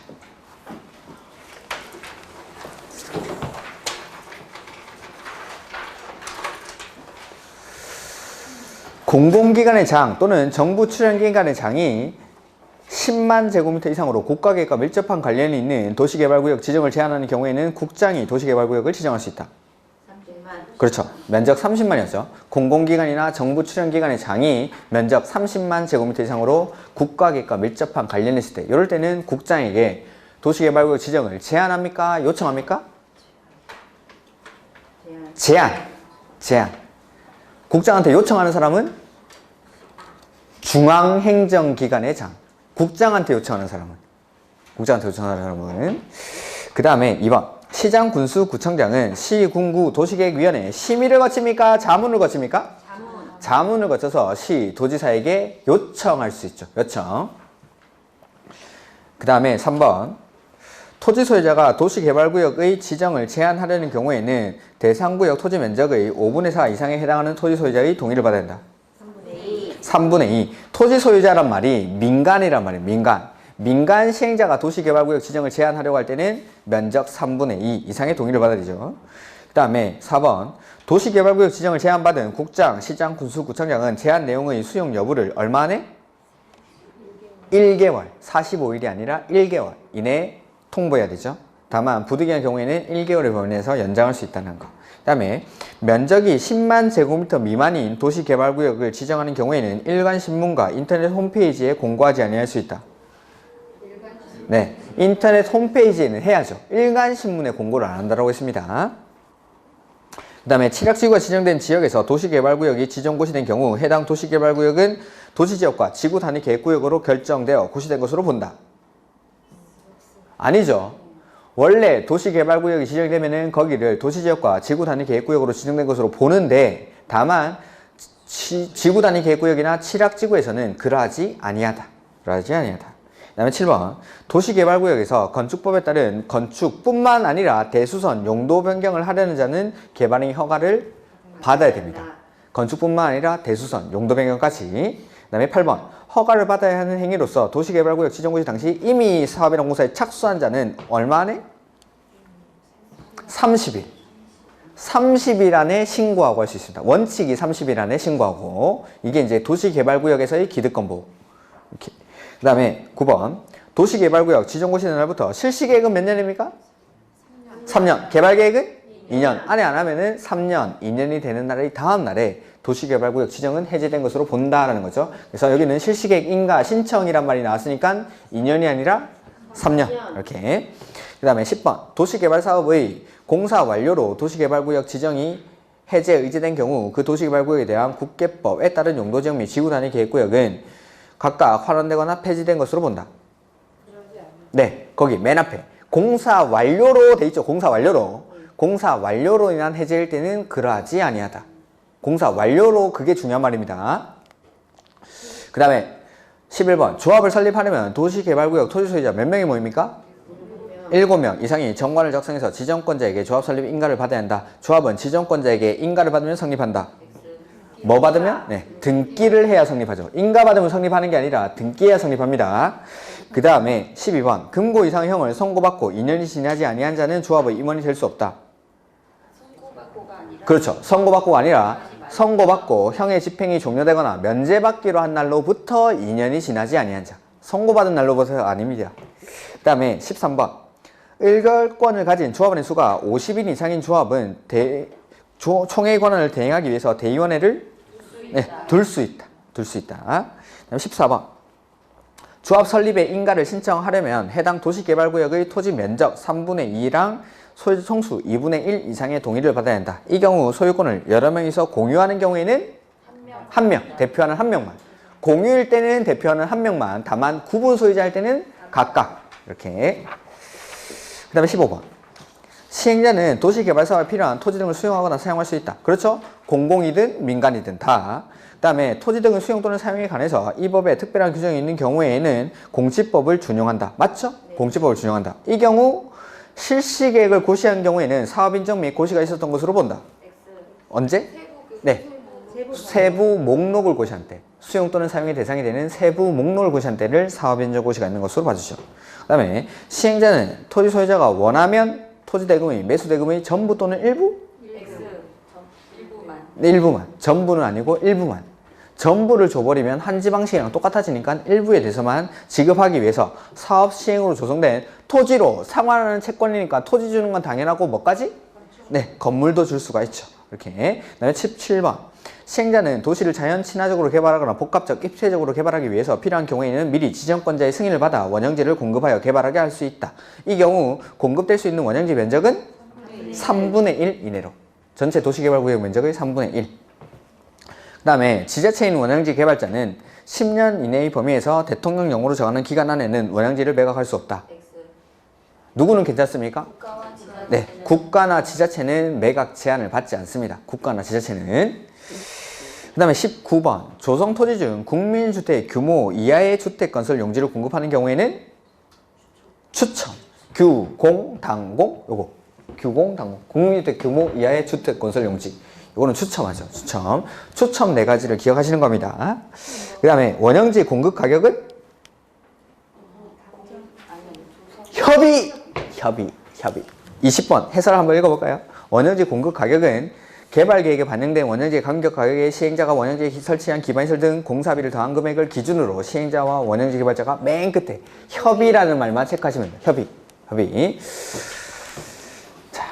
공공기관의 장 또는 정부 출연기관의 장이 10만 제곱미터 이상으로 고가계획과 밀접한 관련이 있는 도시개발구역 지정을 제한하는 경우에는 국장이 도시개발구역을 지정할 수 있다. 30만. 그렇죠. 면적 30만이었죠. 공공기관이나 정부 출연기관의 장이 면적 30만 제곱미터 이상으로 국가계획과 밀접한 관련이 있을 때 이럴 때는 국장에게 도시개발구역 지정을 제한합니까? 요청합니까? 제한. 국장한테 요청하는 사람은 중앙행정기관의 장. 국장한테 요청하는 사람은 그 다음에 2번 시장, 군수, 구청장은 시, 군구, 도시계획위원회에 심의를 거칩니까? 자문을 거칩니까? 자문을 거쳐서 시, 도지사에게 요청할 수 있죠. 요청. 그 다음에 3번 토지 소유자가 도시개발구역의 지정을 제한하려는 경우에는 대상구역 토지 면적의 5분의 4 이상에 해당하는 토지 소유자의 동의를 받아야 된다. 3분의 2. 토지 소유자란 말이 민간이란 말이에요. 민간 시행자가 도시개발구역 지정을 제한하려고 할 때는 면적 3분의 2 이상의 동의를 받아야 되죠. 그 다음에 4번 도시개발구역 지정을 제한받은 국장, 시장, 군수, 구청장은 제한 내용의 수용 여부를 얼마 안에? 1개월. 45일이 아니라 1개월 이내에 통보해야 되죠. 다만 부득이한 경우에는 1개월을 범위내서 연장할 수 있다는 거. 그 다음에 면적이 10만 제곱미터 미만인 도시개발구역을 지정하는 경우에는 일간신문과 인터넷 홈페이지에 공고하지 아니할 수 있다. 네, 인터넷 홈페이지에는 해야죠. 일간신문에 공고를 안 한다고 했습니다. 그 다음에 칠약지구가 지정된 지역에서 도시개발구역이 지정고시된 경우 해당 도시개발구역은 도시지역과 지구단위 계획구역으로 결정되어 고시된 것으로 본다. 아니죠. 원래 도시개발구역이 지정되면은 거기를 도시지역과 지구단위 계획구역으로 지정된 것으로 보는데 다만 지구단위 계획구역이나 칠학지구에서는 그러하지 아니하다. 그 다음에 7번 도시개발구역에서 건축법에 따른 건축뿐만 아니라 대수선 용도 변경을 하려는 자는 개발행 허가를 받아야 됩니다. 건축뿐만 아니라 대수선 용도 변경까지. 그 다음에 8번 허가를 받아야 하는 행위로서 도시개발구역 지정고시 당시 이미 사업이나 공사에 착수한 자는 얼마 안에? 30일. 30일 안에 신고하고 할 수 있습니다. 원칙이 30일 안에 신고하고 이게 이제 도시개발구역에서의 기득권보. 이렇게. 그 다음에 9번 도시개발구역 지정고시된 날부터 실시계획은 몇 년입니까? 3년. 개발계획은? 2년. 안에 안 하면은 3년, 2년이 되는 날의 다음 날에 도시개발구역 지정은 해제된 것으로 본다라는 거죠. 그래서 여기는 실시계획 인가 신청이란 말이 나왔으니까 2년이 아니라 3년. 이렇게. 그 다음에 10번 도시개발사업의 공사 완료로 도시개발구역 지정이 해제 의제된 경우 그 도시개발구역에 대한 국계법에 따른 용도지역 및 지구단위 계획구역은 각각 환원되거나 폐지된 것으로 본다. 네, 거기 맨 앞에 공사 완료로 돼 있죠. 공사 완료로 인한 해제일 때는 그러하지 아니하다. 공사 완료로 그게 중요한 말입니다. 그 다음에 11번 조합을 설립하려면 도시개발구역 토지소유자 몇 명이 모입니까? 7명 이상이 정관을 작성해서 지정권자에게 조합 설립 인가를 받아야 한다. 조합은 지정권자에게 인가를 받으면 성립한다. 뭐 받으면? 네, 등기를 해야 성립하죠. 인가 받으면 성립하는 게 아니라 등기해야 성립합니다. 그 다음에 12번 금고 이상형을 선고받고 2년이 지나지 아니한 자는 조합의 임원이 될 수 없다. 그렇죠. 선고받고가 아니라 선고받고 형의 집행이 종료되거나 면제받기로 한 날로부터 2년이 지나지 아니한 자. 선고받은 날로부터 아닙니다. 그 다음에 13번 의결권을 가진 조합원의 수가 50인 이상인 조합은 총회의 권한을 대행하기 위해서 대의원회를 둘 수 있다. 그다음에 14번 조합 설립의 인가를 신청하려면 해당 도시개발구역의 토지 면적 3분의 2랑 소유자 총수 2분의 1 이상의 동의를 받아야 한다. 이 경우 소유권을 여러 명이서 공유하는 경우에는 한 명, 대표하는 한 명만. 공유일 때는 대표하는 한 명만. 다만 구분 소유자일 때는 각각. 이렇게. 그 다음에 15번. 시행자는 도시개발 사업에 필요한 토지 등을 수용하거나 사용할 수 있다. 그렇죠? 공공이든 민간이든 다. 그 다음에 토지 등의 수용 또는 사용에 관해서 이 법에 특별한 규정이 있는 경우에는 공지법을 준용한다. 맞죠? 공지법을 준용한다. 이 경우 실시계획을 고시한 경우에는 사업인정 및 고시가 있었던 것으로 본다. 언제? 네. 세부 목록을 고시한 때. 수용 또는 사용의 대상이 되는 세부 목록을 고시한 때를 사업인정 고시가 있는 것으로 봐주죠. 그 다음에 시행자는 토지 소유자가 원하면 토지 대금의 매수 대금의 전부 또는 일부? 일부만. 전부는 아니고 일부만. 전부를 줘버리면 한지 방식이랑 똑같아지니까 일부에 대해서만 지급하기 위해서 사업 시행으로 조성된 토지로 상환하는 채권이니까 토지 주는 건 당연하고 뭐까지? 네, 건물도 줄 수가 있죠. 이렇게. 그다음에 17번. 시행자는 도시를 자연 친화적으로 개발하거나 복합적 입체적으로 개발하기 위해서 필요한 경우에는 미리 지정권자의 승인을 받아 원형지를 공급하여 개발하게 할 수 있다. 이 경우 공급될 수 있는 원형지 면적은 3분의 1 이내로. 전체 도시개발구역 면적의 3분의 1. 그 다음에 지자체인 원형지 개발자는 10년 이내의 범위에서 대통령령으로 정하는 기간 안에는 원형지를 매각할 수 없다. 누구는 괜찮습니까? 네, 국가나 지자체는 매각 제한을 받지 않습니다. 국가나 지자체는. 그 다음에 19번. 조성 토지 중 국민주택 규모 이하의 주택 건설 용지를 공급하는 경우에는 추첨. 규공, 당공, 요거. 규공, 당공. 국민주택 규모 이하의 주택 건설 용지. 요거는 추첨하죠. 추첨. 추첨 네 가지를 기억하시는 겁니다. 그 다음에 원형지 공급 가격은? 협의. 20번. 해설을 한번 읽어볼까요? 원형지 공급 가격은 개발계획에 반영된 원형지의 간격 가격에 시행자가 원형지에 설치한 기반시설 등 공사비를 더한 금액을 기준으로 시행자와 원형지 개발자가 맨 끝에 협의라는 말만 체크하시면 돼요. 협의. 자,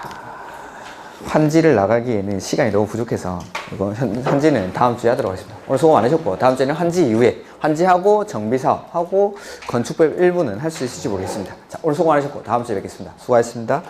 환지를 나가기에는 시간이 너무 부족해서 이거 환지는 다음 주에 하도록 하겠습니다. 오늘 수고 많으셨고 다음 주에는 환지 이후에 환지하고 정비사업하고 건축법 일부는 할 수 있을지 모르겠습니다. 자, 오늘 수고 많으셨고 다음 주에 뵙겠습니다. 수고하셨습니다.